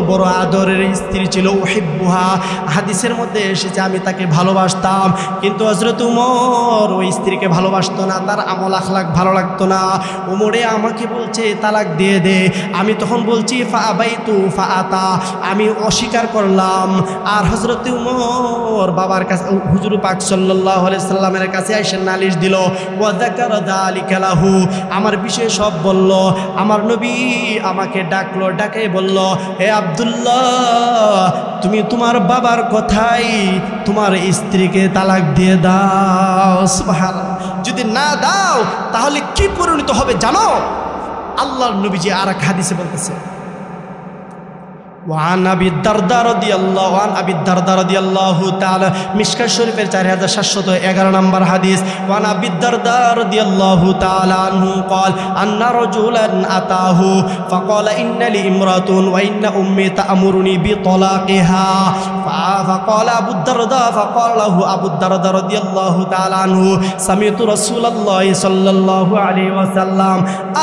A: বড় আদরের স্ত্রী ছিল, উহিব্বুহা, হাদিসের মধ্যে এসেছে আমি তাকে ভালোবাসতাম, কিন্তু হযরত উমর ওই স্ত্রীকে ভালোবাসতো না, তার আমল আখলাক ভালো লাগতো না। উমরে আমাকে বলছে তালাক দিয়ে দে, আমি তখন বলছি ফাআবাইতু ফাআতা, আমি অস্বীকার করলাম। আর হযরত উমর বাবার কাছে, হুজুর পাক সাল্লাল্লাহু আলাইহি সাল্লামের কাছে এসে নালিশ দিল, ওয়া যাকারা যালিকা লাহু, আমার বিষয়ে সব বলল। আমার নবী আমাকে ডাকলো, ডাকে বলল, হে আব্দুল্লাহ, তুমি তোমার বাবার কথাই তোমার স্ত্রীকে তালাক দিয়ে দাও। সুবহানাল্লাহ। যদি না দাও তাহলে কি পরিণত হবে জানো? আল্লাহর নবীজি আর এক হাদিসে বলতেছে, ওয়ান আবি দারদা রাদিয়াল্লাহু আন, আবি দারদা রাদিয়াল্লাহু তাআলা, মিশকাত শরীফের 4711 নম্বর হাদিস, ওয়ান আবি দারদা রাদিয়াল্লাহু তাআলা আনহু قال ان رجلا اتاه فقال ان لي امراه وان امي تأمرني بطلاقها فقال ابو الدرداء فقال له ابو الدرداء رضي الله تعالى عنه سمعت رسول الله صلى الله عليه وسلم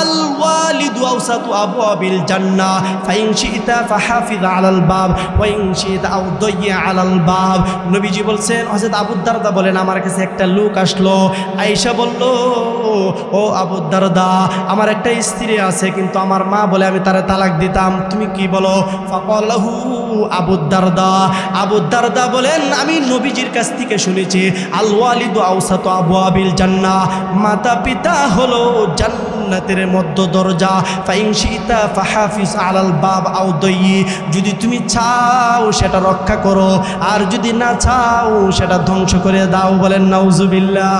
A: الوالد اوسط ابواب الجنه فان شئت فحافظ আলাল বাব ওয়া ইন শিতা আও দাইয়া আলাল বাব। নবীজি বলছেন, হযরত আবু দারদা বলেন, আমার কাছে একটা লোক আসলো, আয়েশা বলল, ও আবু দারদা, আমার একটা স্ত্রী আছে, কিন্তু আমার মা বলে আমি তারে তালাক দিতাম, তুমি কি বলো? ফাকালাহু আবু দারদা, আবু দারদা বলেন, আমি নবীজির কাছ থেকে শুনেছি, আল ওয়ালিদু আওসাতু আবওয়াবিল জান্নাহ, মাতা পিতা হলো জান্নাত জান্নাতের মধ্য দরজা, ফাইন শিতা ফাহাফিজ আলাল বাব আও দয়্যি, যদি তুমি চাও সেটা রক্ষা করো, আর যদি না চাও সেটা ধ্বংস করে দাও। বলেন নাউজুবিল্লাহ।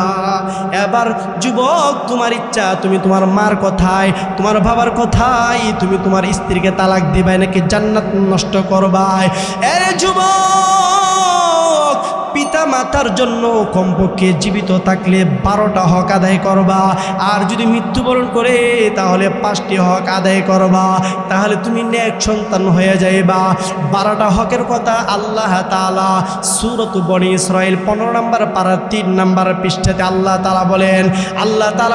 A: এবার যুবক, তোমার ইচ্ছা, তুমি তোমার মার কথায়, তোমার বাবার কথায় তুমি তোমার স্ত্রীকে তালাক দিবাই নাকি জান্নাত নষ্ট করবাই? এরে যুবক, পিতা মাতার জন্য কমপক্ষে জীবিত থাকলে 12টা হক আদায় করবা, আর যদি মৃত্যুবরণ করে তাহলে 5টি হক আদায় করবা, তাহলে তুমি নেক সন্তান হয়ে যাইবা। 12টা হকের কথা আল্লাহ তাআলা সূরাত বনী ইসরাঈল 15 নম্বর পারা 3 নম্বর পৃষ্ঠাতে আল্লাহ তাআলা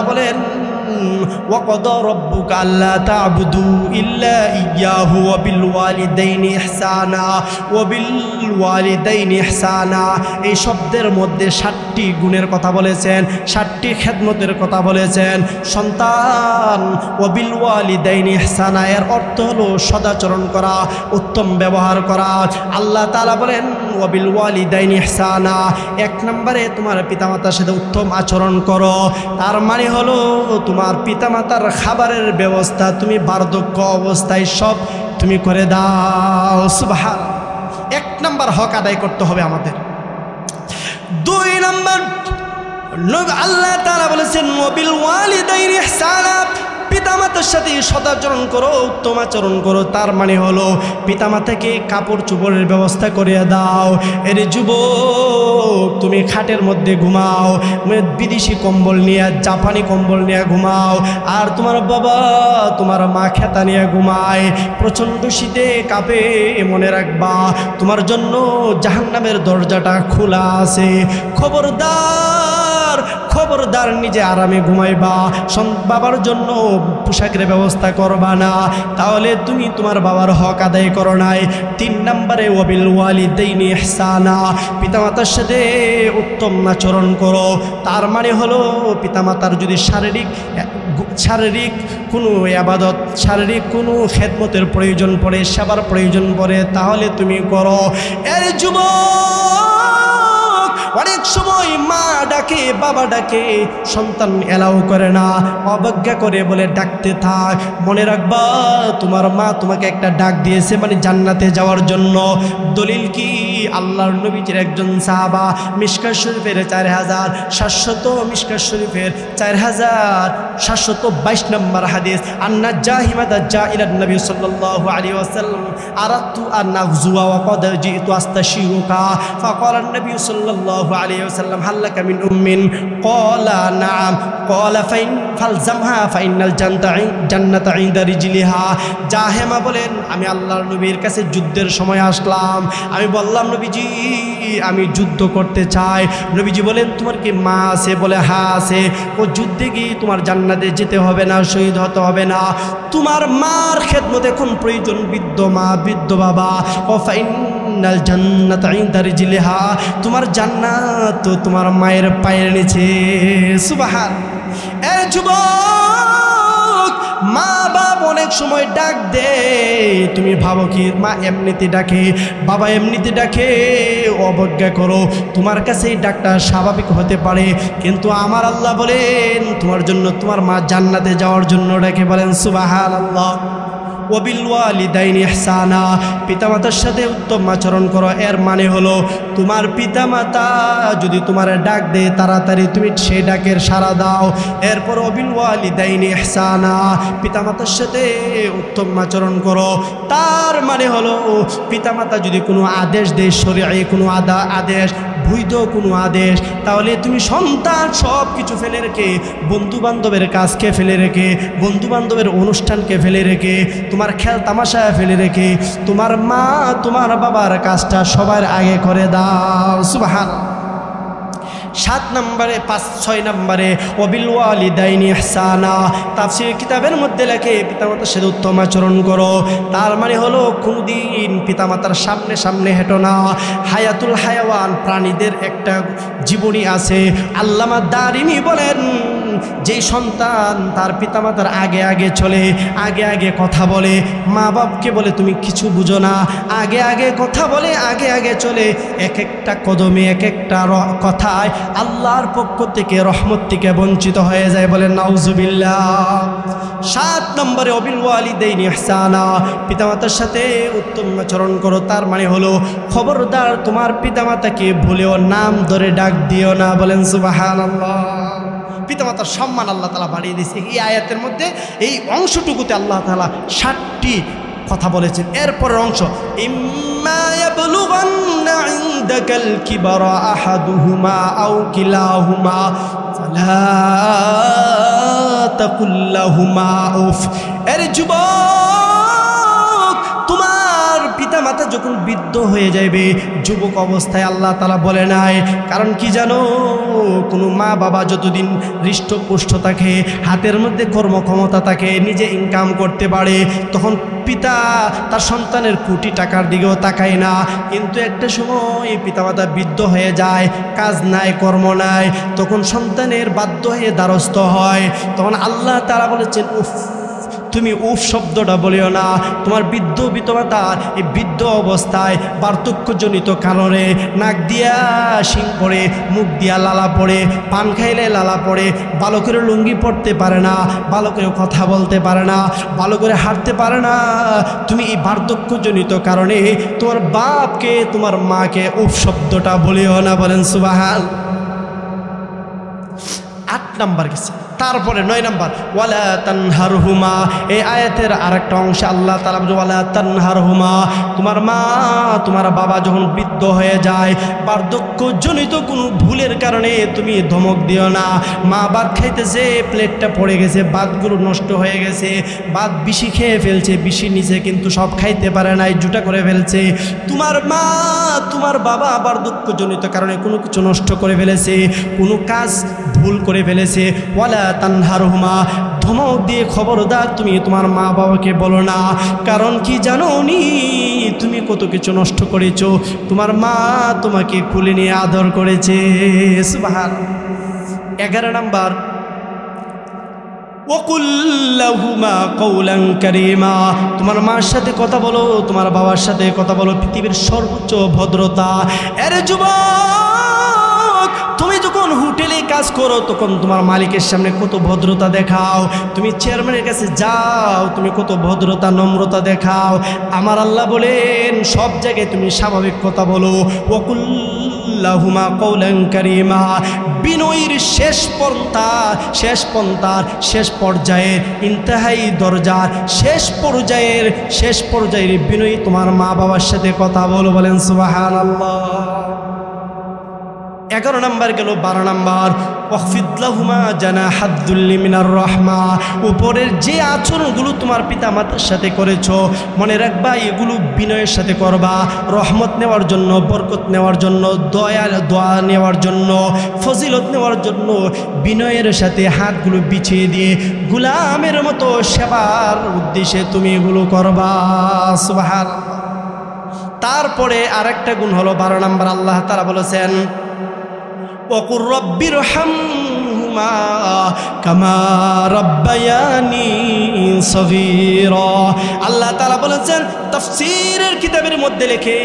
A: বলেন وقضى ربك ألا تعبدوا إلا إياه وبالوالدين إحسانا। এই শব্দের মধ্যে 7টি গুণের কথা বলেছেন, 7টি খেদমতের কথা বলেছেন। সন্তান ওয়াবিল ওয়ালিদাইনি ইহসানা, এর অর্থ হলো সদাচরণ করা, উত্তম ব্যবহার করা। আল্লাহ তাআলা বলেন ওয়াবিল ওয়ালিদাইনি ইহসানা, 1 নম্বরে তোমার পিতামাতার সাথে উত্তম আচরণ করো। তার মানে হলো তোমার পিতামাতার খাবারের ব্যবস্থা তুমি বার্ধক্য অবস্থায় সব তুমি করে দাও। সুবহানাল্লাহ। 1 নম্বর হক আদায় করতে হবে আমাদের। 2 নম্বর আল্লাহ তাআলা বলেছেন ওয়াবিল ওয়ালিদাইনি ইহসানা, পিতামাতার সাথে সদাচরণ করো, উত্তম আচরণ করো। তার মানে হলো পিতামাতাকে কাপড় চোপড়ের ব্যবস্থা করে দাও। এর যুবক, তুমি খাটের মধ্যে ঘুমাও, বিদেশি কম্বল নিয়ে, জাপানি কম্বল নিয়ে ঘুমাও, আর তোমার বাবা তোমার মা খেতা নিয়ে ঘুমায়, প্রচণ্ড শীতে কাঁপে। মনে রাখবা তোমার জন্য জাহান্নামের দরজাটা খোলা আছে। খবরদার নিজে আরামে ঘুমাইবা, বাবার জন্য পোশাকের ব্যবস্থা করবা না, তাহলে তুমি তোমার বাবার হক আদায় করো নাই। 3 নম্বরে ওয়াবিল ওয়ালিদাইনি ইহসানা, পিতামাতার সাথে উত্তম আচরণ করো। তার মানে হলো পিতামাতার যদি শারীরিক কোনো ইবাদত, শারীরিক কোনো খেদমতের প্রয়োজন পড়ে, সেবার প্রয়োজন পড়ে, তাহলে তুমি করো। এর যুবক, অনেক সময় মা ডাকে, বাবা ডাকে, সন্তান এলাও করে না, অবজ্ঞা করে, বলে ডাকতে থাক। মনে রাখবা তোমার মা তোমাকে একটা ডাক দিয়েছে মানে জান্নাতে যাওয়ার জন্য। দলিল কি? আল্লাহর নবীজির একজন সাহাবা, মিশকাত শরীফের 4700, মিশকাত শরীফের 4722 নম্বর হাদিস, আন্না জাহিমাদা জাইলান নবী সাল্লাল্লাহু আলাইহি ওয়াসাল্লাম আরাদতু আন নাগজুয়া ওয়া ক্বাদ জিতু আস্তাশিরুকা ফাকালা নবী সাল্লাল্লাহু আলাইহি ওয়াসাল্লাম হাল্লাকা মিন উম্মিন ক্বালা নাআম ক্বালা ফালজামহা ফাইনাল জান্নাতা ইনদা রিজলিহা। জাহেমা বলেন, আমি আল্লাহর নবীর কাছে যুদ্ধের সময় আসলাম, আমি বললাম নবীজি আমি যুদ্ধ করতে চাই। নবীজি বলেন তোমার কি মা আছে? বলে হ্যাঁ আছে। ও যুদ্ধে গিয়ে তোমার জান্নাতে যেতে হবে না, শহীদ হতে হবে না, তোমার মার খেদমত এখন প্রয়োজন। বৃদ্ধ মা, বৃদ্ধ বাবা, ও ফাইনাল জান্নাতা ইনদা রিজলিহা, তোমার জান্নাত তো তোমার মায়ের পায়ের নিচে। সুবহানাল্লাহ। এ যুবক, মা বাপ অনেক সময় ডাক দে, তুমি ভাবো কি মা এমনিতে ডাকে, বাবা এমনিতে ডাকে, অবজ্ঞা করো। তোমার কাছে এই ডাকটা স্বাভাবিক হতে পারে, কিন্তু আমার আল্লাহ বলেন তোমার জন্য তোমার মা জান্নাতে যাওয়ার জন্য ডাকে। বলেন সুবহানাল্লাহ। ওয়াবিল ওয়ালিদাইনি ইহসানা, পিতামাতার সাথে উত্তম আচরণ করো। এর মানে হলো তোমার পিতামাতা যদি তোমার ডাক দেয় তাড়াতাড়ি তুমি সেই ডাকের সাড়া দাও। এরপর ওয়াবিল ওয়ালিদাইনি ইহসানা, পিতামাতার সাথে উত্তম আচরণ করো। তার মানে হলো পিতামাতা যদি কোনো আদেশ দেয়, শরীয়তে কোনো আদেশ, বৈধ কোনো আদেশ, তাহলে তুমি সন্তান সব কিছু ফেলে রেখে, বন্ধু বান্ধবের কাজকে ফেলে রেখে, বন্ধু বান্ধবের অনুষ্ঠানকে ফেলে রেখে, তোমার খেল তামাশা ফেলে রেখে তোমার মা তোমার বাবার কাজটা সবার আগে করে দাও। সুবহানাল্লাহ। 7 নম্বরে 6 নম্বরে ওয়াবিল ওয়ালিদাইনি ইহসানা, তাফসীর কিতাবের মধ্যে লেখে পিতামাতার সাথে উত্তম আচরণ করো। তার মানে হলো কোনদিন পিতামাতার সামনে হেঁটো না। হায়াতুল হায়াওয়ান, প্রাণীদের একটা জীবনী আছে, আল্লামা দারিমি বলেন যেই সন্তান তার পিতামাতার আগে আগে চলে, আগে আগে কথা বলে, মা বাপকে বলে তুমি কিছু বুঝো না, আগে আগে কথা বলে, আগে আগে চলে, এক একটা কদমে এক একটা কথায় আল্লাহর পক্ষ থেকে রহমত থেকে বঞ্চিত হয়ে যায়। বলে নাউজুবিল্লাহ। 7 নম্বরে অবিল ওয়ালিদাইনি ইহসানা, পিতামাতার সাথে উত্তম আচরণ করো। তার মানে হলো খবরদার তোমার পিতামাতাকে ভুলেও নাম ধরে ডাক দিও না। বলেন সুবহানাল্লাহ। পিতামাতার সম্মান আল্লাহ তাআলা বাড়িয়ে দিয়েছে এই আয়াতের মধ্যে। এই অংশটুকুতে আল্লাহ তাআলা 7টি কথা বলেছেন। এরপরের অংশ, ইম্মা ইয়াবলুগান্না ইনদাকাল কিবারা আহাদুহুমা আও কিলাহুমা ফালা তাকুল লাহুমা উফ। এর যুবক, তোমার পিতামাতা যখন বৃদ্ধ হয়ে যাবে, যুবক অবস্থায় আল্লাহ তাআলা বলে নাই। কারণ কি জানো, কোনো মা বাবা যতদিন হৃষ্টপুষ্ট থাকে, হাতের মধ্যে কর্মক্ষমতা থাকে, নিজে ইনকাম করতে পারে, তখন পিতা তার সন্তানের কোটি টাকার দিকেও তাকায় না। কিন্তু একটা সময় পিতামাতা বৃদ্ধ হয়ে যায়, কাজ নাই, কর্ম নাই, তখন সন্তানের বাধ্য হয়ে দ্বারস্থ হয়। তখন আল্লাহ তাআলা বলেছেন উফ, তুমি উফ শব্দটা বলিও না। তোমার বৃদ্ধ পিতামাতার এই বৃদ্ধ অবস্থায় বার্ধক্যজনিত কারণে নাক দিয়া শিং পড়ে, মুখ দিয়া লালা পড়ে, পান খাইলে লালা পড়ে, ভালো করে লুঙ্গি পরতে পারে না, ভালো করে কথা বলতে পারে না, ভালো করে হাঁটতে পারে না। তুমি এই বার্ধক্যজনিত কারণে তোমার বাপকে, তোমার মাকে উফ শব্দটা বলিও না। বলেন সুবহান। 8 নাম্বার গেছে। তারপরে 9 নাম্বার, ওয়ালা তানহারহুমা। এই আয়াতের আরেকটা অংশে আল্লাহ তাআলা বলেন ওয়ালা তানহারহুমা। তোমার মা, তোমার বাবা যখন বৃদ্ধ হয়ে যায়, বার্ধক্যজনিত কোনো ভুলের কারণে তুমি ধমক দিও না। মা ভাত খাইতেছে, প্লেটটা পড়ে গেছে, ভাতগুলো নষ্ট হয়ে গেছে, ভাত বেশি খেয়ে ফেলছে, বেশি নিচে কিন্তু সব খাইতে পারে নাই, জুটা করে ফেলছে। তোমার মা, তোমার বাবা বার্ধক্যজনিত কারণে কোনো কিছু নষ্ট করে ফেলেছে, কোনো কাজ ভুল করে ফেলেছে, ওয়ালা তানহারহুমা। ধমক দিয়ে খবরদার তুমি তোমার মা বাবাকে বলো না। কারণ কি জানো নি, তুমি কত কিছু নষ্ট করেছো। তোমার মা তোমাকে কুলে নিয়ে আদর করেছে। সুবহানাল্লাহ। 11 নাম্বার, ওয়াকুল লাহুমা কওলান কারীমা। তোমার মার সাথে কথা বলো, তোমার বাবার সাথে কথা বলো, পৃথিবীর সর্বোচ্চ ভদ্রতা। এর যুবক, তুমি যখন হোটেলে কাজ করো তখন তোমার মালিকের সামনে কত ভদ্রতা দেখাও। তুমি চেয়ারম্যানের কাছে যাও, তুমি কত ভদ্রতা নম্রতা দেখাও। আমার আল্লাহ বলেন সব জায়গায় তুমি স্বাভাবিক কথা বলো। ওয়াকুল লাহুমা কওলান কারীমা। বিনয়ের শেষ পন্থার শেষ পর্যায়ের ইন্তেহাই দরজার শেষ পর্যায়ের বিনয়ী তোমার মা বাবার সাথে কথা বলো। বলেন সুবহানাল্লাহ। 11 নাম্বার গেল। 12 নাম্বার, ওয়াখফিদ লাহুমা জানাহাদ যুল্লি মিনার রাহমা। উপরের যে আচরণগুলো তোমার পিতা মাতার সাথে করেছো, মনে রাখবা এগুলো বিনয়ের সাথে করবা। রহমত নেওয়ার জন্য, বরকত নেওয়ার জন্য, দোয়া নেওয়ার জন্য, ফজিলত নেওয়ার জন্য বিনয়ের সাথে হাতগুলো বিছিয়ে দিয়ে গোলামের মতো সেবার উদ্দেশ্যে তুমি এগুলো করবা। সুবহানাল্লাহ। তারপরে আরেকটা গুণ হলো 12 নাম্বার, আল্লাহ তাআলা বলেছেন ওয়াকুর রব্বিরহামহুমা কামা রাব্বায়ানি সগীরা। আল্লাহ তাআলা বলেছেন, তাফসীরের কিতাবের মধ্যে লেখে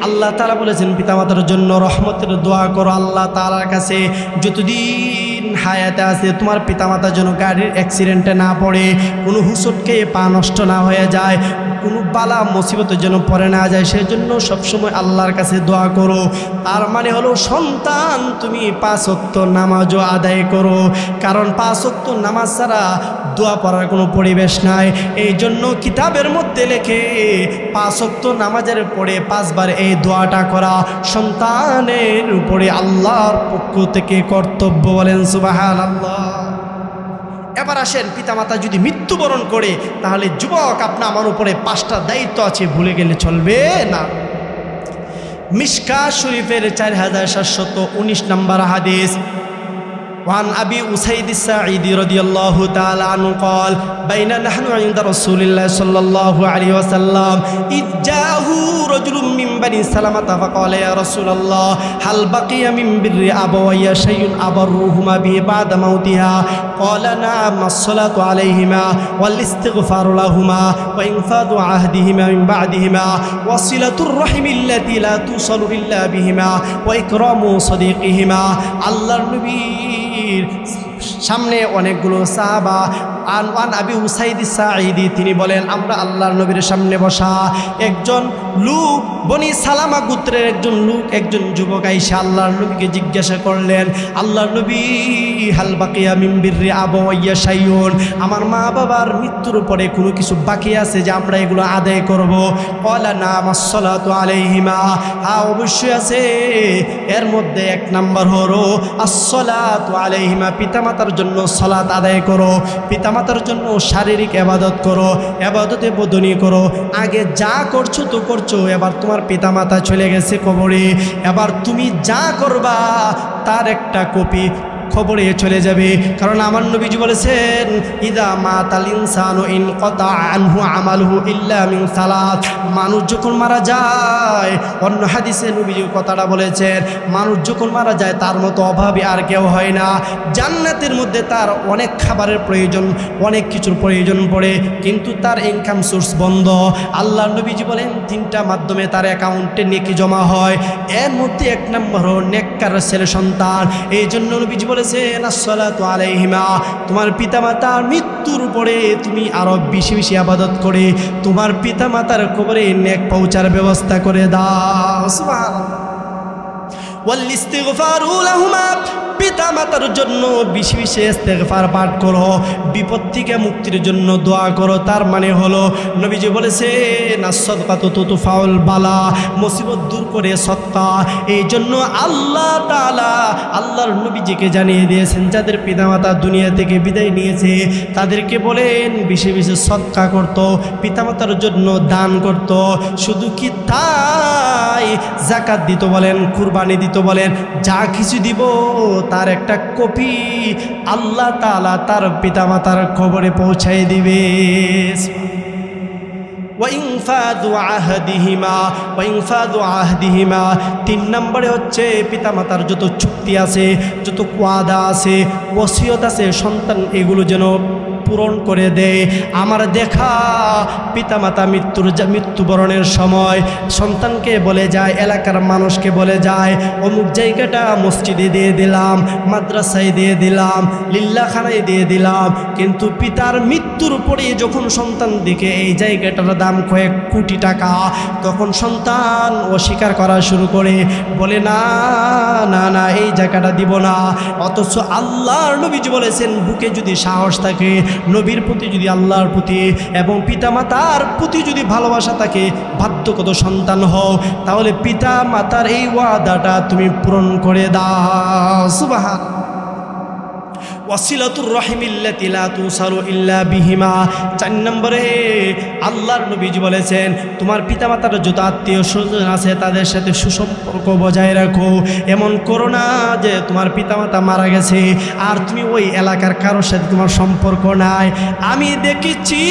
A: আল্লাহ তাআলা বলেছেন পিতামাতার জন্য রহমতের দোয়া করো আল্লাহ তাআলার কাছে। যতদিন হায়াতে আছে তোমার পিতামাতা যেন গাড়ির অ্যাক্সিডেন্টে না পড়ে, কোনো হুসটকে পা নষ্ট না হয়ে যায়, কোনো বালা মুসিবতে যেন পড়ে না যায়, সেজন্য সবসময় আল্লাহর কাছে দোয়া করো। তার মানে হলো সন্তান তুমি 5 ওয়াক্ত নামাজও আদায় করো। কারণ 5 ওয়াক্ত নামাজ ছাড়া দোয়া পড়ার কোনো পরিবেশ নাই। এই জন্য কিতাবের মধ্যে লেখে 5 ওয়াক্ত নামাজের পরে 5 বার এই দোয়াটা করা সন্তানের উপরে আল্লাহর পক্ষ থেকে কর্তব্য। বলেন সুবহানাল্লাহ। এবার আসেন, পিতামাতা যদি মৃত্যুবরণ করে তাহলে যুবক আপনার আমার উপরে 5টা দায়িত্ব আছে, ভুলে গেলে চলবে না। মিশকাত শরীফের 4719 নম্বর হাদিস, وعن أبي أسيد الساعدي رضي الله تعالى عنه قال بين نحن عند رسول الله صلى الله عليه وسلم إذ جاءه رجل من بني سلمة فقال يا رسول الله هل بقي من بر أبوي شيء أبرهما به بعد موتها قال نعم الصلاة عليهما والاستغفار لهما وإنفاذ عهدهما من بعدهما وصلة الرحم التي لا توصل إلا بهما وإكرام صديقهما الله النبي সামনে অনেকগুলো সাহাবা আন আবি উসাইদ সাঈদি তিনি বলেন আমরা আল্লাহর নবীর সামনে বসা একজন লোক বনি সালামা গোত্রের একজন লোক একজন যুবক আইসা আল্লাহর নবীকে জিজ্ঞাসা করলেন আল্লাহর নবী হাল বাকিয়া মিন বিররি আবাওয়াইয়া শাইউন আমার মা বাবার মৃত্যুর পরে কোনো কিছু বাকি আছে যে আমরা এগুলো আদায় করব ক্বালা নাম আসসালাতু আলাইহিমা হ্যাঁ অবশ্যই আছে এর মধ্যে এক নাম্বার হলো আসসালাতু আলাইহিমা পিতামাতার জন্য সালাত আদায় করো পিতামাতার জন্য শারীরিক ইবাদত করো ইবাদতে বদনী করো আগে যা করছো তো করছো এবার তোমার পিতামাতা চলে গেছে কবরে এবার তুমি যা করবা তার একটা কপি খবরে চলে যাবে কারণ আমার নবীজি বলেছেন ইদা মাতাল ইনসানু ইনকাতা আনহু আমালুহু ইল্লা মিন সালাত মানুষ যখন মারা যায় অন্য হাদিসে নবীজি কথাটা বলেছেন মানুষ যখন মারা যায় তার মতো অভাবী আর কেউ হয় না জান্নাতের মধ্যে তার অনেক খাবারের প্রয়োজন অনেক কিছুর প্রয়োজন পড়ে কিন্তু তার ইনকাম সোর্স বন্ধ আল্লাহর নবীজি বলেন তিনটা মাধ্যমে তার অ্যাকাউন্টে নেকি জমা হয় এর মধ্যে এক নম্বর নেককার ছেলে সন্তান এই জন্য নবীজি বলেছেন আসসালাতু আলাইহিমা তোমার পিতামাতার মৃত্যুর পরে তুমি আরো বেশি বেশি ইবাদত করে তোমার পিতামাতার কবরে নেক পৌঁছার ব্যবস্থা করে দাও সুবহানাল্লাহ ওয়াল ইস্তিগফারু লাহুমা পিতামাতার জন্য বেশি বেশি ইস্তেগফার পাঠ করো বিপদ থেকে মুক্তির জন্য দোয়া করো তার মানে হলো নবীজি বলেছেন as-সাদকাতু তুতফাউল বালা মুসিবত দূর করে সদকা এই জন্য আল্লাহ তাআলা আল্লাহর নবীজিকে জানিয়ে দিয়েছেন যাদের পিতামাতা দুনিয়া থেকে বিদায় নিয়েছে তাদেরকে বলেন বেশি বেশি সদকা করতো পিতামাতার জন্য দান করতো শুধু কি তাই যাকাত দিতে বলেন কুরবানি দিতে বলেন যা কিছু দিব তার একটা কপি আল্লাহ তাআলা তার পিতামাতার খবরে পৌঁছায় দিবে ওয়াইনফাযু আহদিহিমা তিন নম্বরে হচ্ছে পিতামাতার যত চুক্তি আছে যত ওয়াদা আছে ওসিয়ত আছে সন্তান এগুলো যেন পূরণ করে দেয় আমার দেখা পিতামাতা মৃত্যুবরণের সময় সন্তানকে বলে যায় এলাকার মানুষকে বলে যায় অমুক জায়গাটা মসজিদে দিয়ে দিলাম মাদ্রাসায় দিয়ে দিলাম লিল্লাখানায় দিয়ে দিলাম কিন্তু পিতার মৃত্যুর পরে যখন সন্তান দিকে এই জায়গাটার দাম কয়েক কোটি টাকা তখন সন্তান অস্বীকার করা শুরু করে বলে না না না এই জায়গাটা দিব না অথচ আল্লাহর নবীজি বলেছেন বুকে যদি সাহস থাকে নবীর প্রতি যদি আল্লাহর প্রতি এবং পিতামাতার প্রতি যদি ভালোবাসা থাকে বাধ্যগত সন্তান হও তাহলে পিতা মাতার এই ওয়াদাটা তুমি পূরণ করে দাও সুবহানাল্লাহ ওয়াসিলাতুর রাহিমিল্লাতি লা তুসালু ইল্লা বিহিমা চার নম্বরে আল্লাহর নবীজি বলেছেন তোমার পিতামাতার যত আত্মীয় স্বজন আছে তাদের সাথে সুসম্পর্ক বজায় রাখো এমন করো না যে তোমার পিতামাতা মারা গেছে আর তুমি ওই এলাকার কারোর সাথে তোমার সম্পর্ক নাই আমি দেখেছি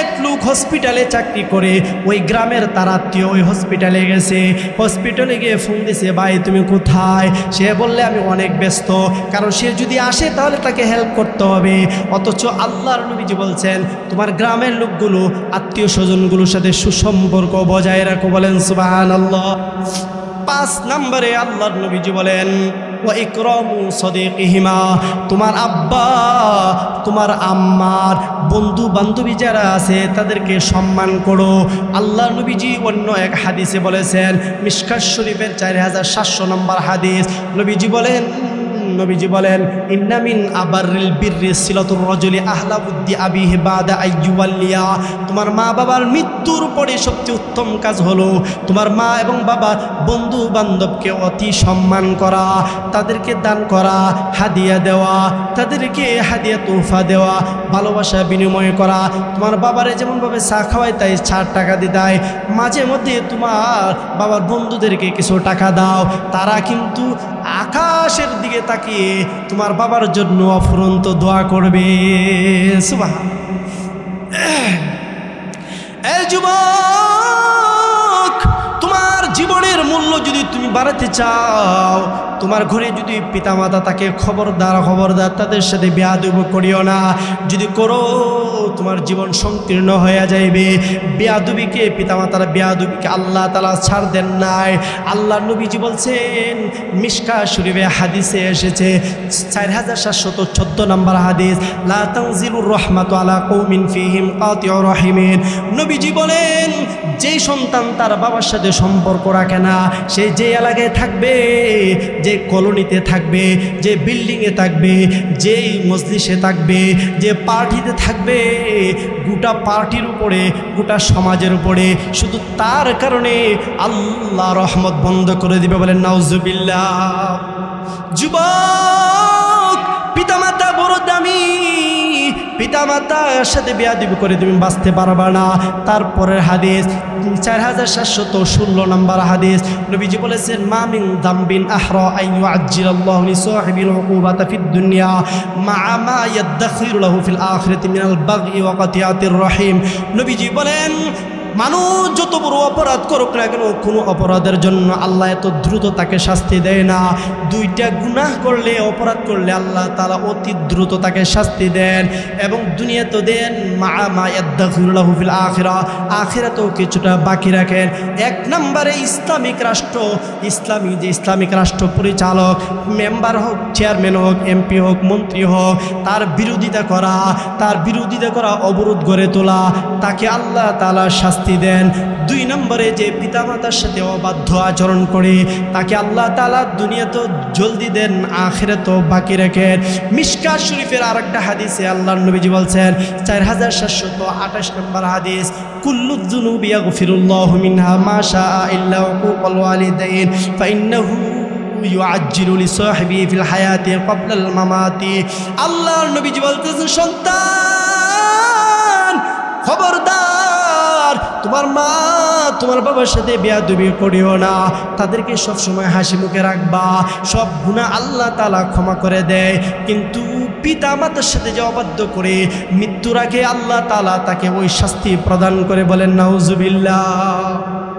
A: এক লোক হসপিটালে চাকরি করে ওই গ্রামের তার আত্মীয় ওই হসপিটালে গেছে হসপিটালে গিয়ে ফোন দিছে ভাই তুমি কোথায় সে বললে আমি অনেক ব্যস্ত কারণ সে যদি আসে তাহলে তাকে হেল্প করতে হবে অথচ আল্লাহর নবীজি বলছেন তোমার গ্রামের লোকগুলো আত্মীয় স্বজনগুলোর সাথে সুসম্পর্ক বজায় রাখো বলেন সুবহানাল্লাহ 5 নম্বরে আল্লাহর নবীজি বলেন ওয়া ইকরামু সাদিকিহিমা তোমার আব্বা তোমার আম্মার বন্ধু বান্ধবী যারা আছে তাদেরকে সম্মান করো আল্লাহর নবীজি অন্য এক হাদিসে বলেছেন মিশকাত শরীফের 4700 নম্বর হাদিস নবীজি বলেন ইন্না মিন আবাররিল বিররি সিলাতুর রাজুলি আহলা বুদ্দি আবিহি বাদা আইয়ুওয়াল্লিয়া তোমার মা বাবার মৃত্যুর পরে সবচেয়ে উত্তম কাজ হলো তোমার মা এবং বাবার বন্ধু বান্ধবকে অতি সম্মান করা তাদেরকে দান করা হাদিয়া দেওয়া তাদেরকে হাদিয়া তোহফা দেওয়া ভালোবাসা বিনিময় করা তোমার বাবারে যেমনভাবে চা খাওয়ায় তাই 4 টাকা দিতাই মাঝে মধ্যে তোমার বাবার বন্ধুদেরকে কিছু টাকা দাও তারা কিন্তু আকাশের দিকে তাকিয়ে তাকিয়ে তোমার বাবার জন্য অফুরন্ত দোয়া করবে। সুবহানাল্লাহ। এই যুবক, তোমার জীবনের মূল্য যদি তুমি বাড়াতে চাও, তোমার ঘরে যদি পিতামাতা তাকে খবরদার তাদের সাথে বেয়াদবি করিও না। যদি করো তোমার জীবন সংকীর্ণ হয়ে যাইবে। বেয়াদবিকে, পিতামাতার বেয়াদবিকে আল্লাহ তাআলা ছাড় দেন নাই। আল্লাহ নবীজি বলছেন, মিশকা শরীফে হাদিসে এসেছে 4714 নম্বর হাদিস, লা তানজিলুর রাহমাতু আলা কওমিন ফীহিম কাতিউর রাহিমিন। নবীজি বলেন, যেই সন্তান তার বাবার সাথে সম্পর্ক রাখে না, সে যে এলাকায় থাকবে, যে কলোনিতে থাকবে, যে বিল্ডিংয়ে থাকবে, যেই মজলিসে থাকবে, যে পার্টিতে থাকবে, গোটা পার্টির উপরে, গোটা সমাজের উপরে শুধু তার কারণে আল্লাহ রহমত বন্ধ করে দিবে। বলেন নাউজুবিল্লাহ। যুবক, পিতামাতা বড় দামি, পিতামাতার সাথে বেয়াদবি করে তুমি বাঁচতে পারবা না। তারপরের হাদিস 4716 নম্বর হাদিস, নবীজি বলেছেন, মা মিন যামবিন আহরা আন ইউআজ্জিলাল্লাহু লিসাহিবিল উকুবাতা ফিদ দুনিয়া মা মা ইয়াদখিরু লাহু ফিল আখিরাতি মিনাল বাগই ওয়া কাতিয়াতির রহিম। নবীজি বলেন, মানুষ যত বড় অপরাধ করুক না কেন, কোনো অপরাধের জন্য আল্লাহ এত দ্রুত তাকে শাস্তি দেয় না। দুইটা গুনাহ করলে, অপরাধ করলে আল্লাহ তাআলা অতি দ্রুত তাকে শাস্তি দেন, এবং দুনিয়াতে দেন মা মা ইয়াদখিরু লাহু ফিল আখিরা, আখিরাতেও কিছুটা বাকি রাখেন। এক নম্বরে ইসলামিক রাষ্ট্র, ইসলামিক রাষ্ট্র পরিচালক, মেম্বার হোক, চেয়ারম্যান হোক, এমপি হোক, মন্ত্রী হোক, তার বিরোধিতা করা, অবরোধ গড়ে তোলা, তাকে আল্লাহ তাআলা শাস্তি দেন। দুই নম্বরে যে পিতামাতার সাথে অবাধ্য আচরণ করে, তাকে আল্লাহ তাআলা দুনিয়াতেও জলদি দেন, আখিরাতেও বাকি রাখেন। মিশকাত শরীফের আরেকটা হাদিসে আল্লাহর নবীজি বলছেন, 4728 নম্বর হাদিস, কুল্লু যুনুবি ইয়াগফিরুল্লাহু মিনহা মা শাআ ইল্লা উকুকুল ওয়ালিদাইন ফাইন্নাহু ইউআজ্জিলু লিসাহিবিহি ফিল হায়াতি ক্বাবলাল মামাতি। আল্লাহর নবীজি বলতেছেন, সন্তান খবরদার, তোমার মা তোমার বাবার সাথে বেয়াদবি করিও না, তাদেরকে সবসময় হাসি মুখে রাখবা, সব গুনাহ আল্লাহ তাআলা ক্ষমা করে দেয়। কিন্তু পিতা মাতার সাথে যে অবাধ্য করে মৃত্যুর আগে আল্লাহ তাআলা তাকে ওই শাস্তি প্রদান করে। বলেন নাউজুবিল্লাহ।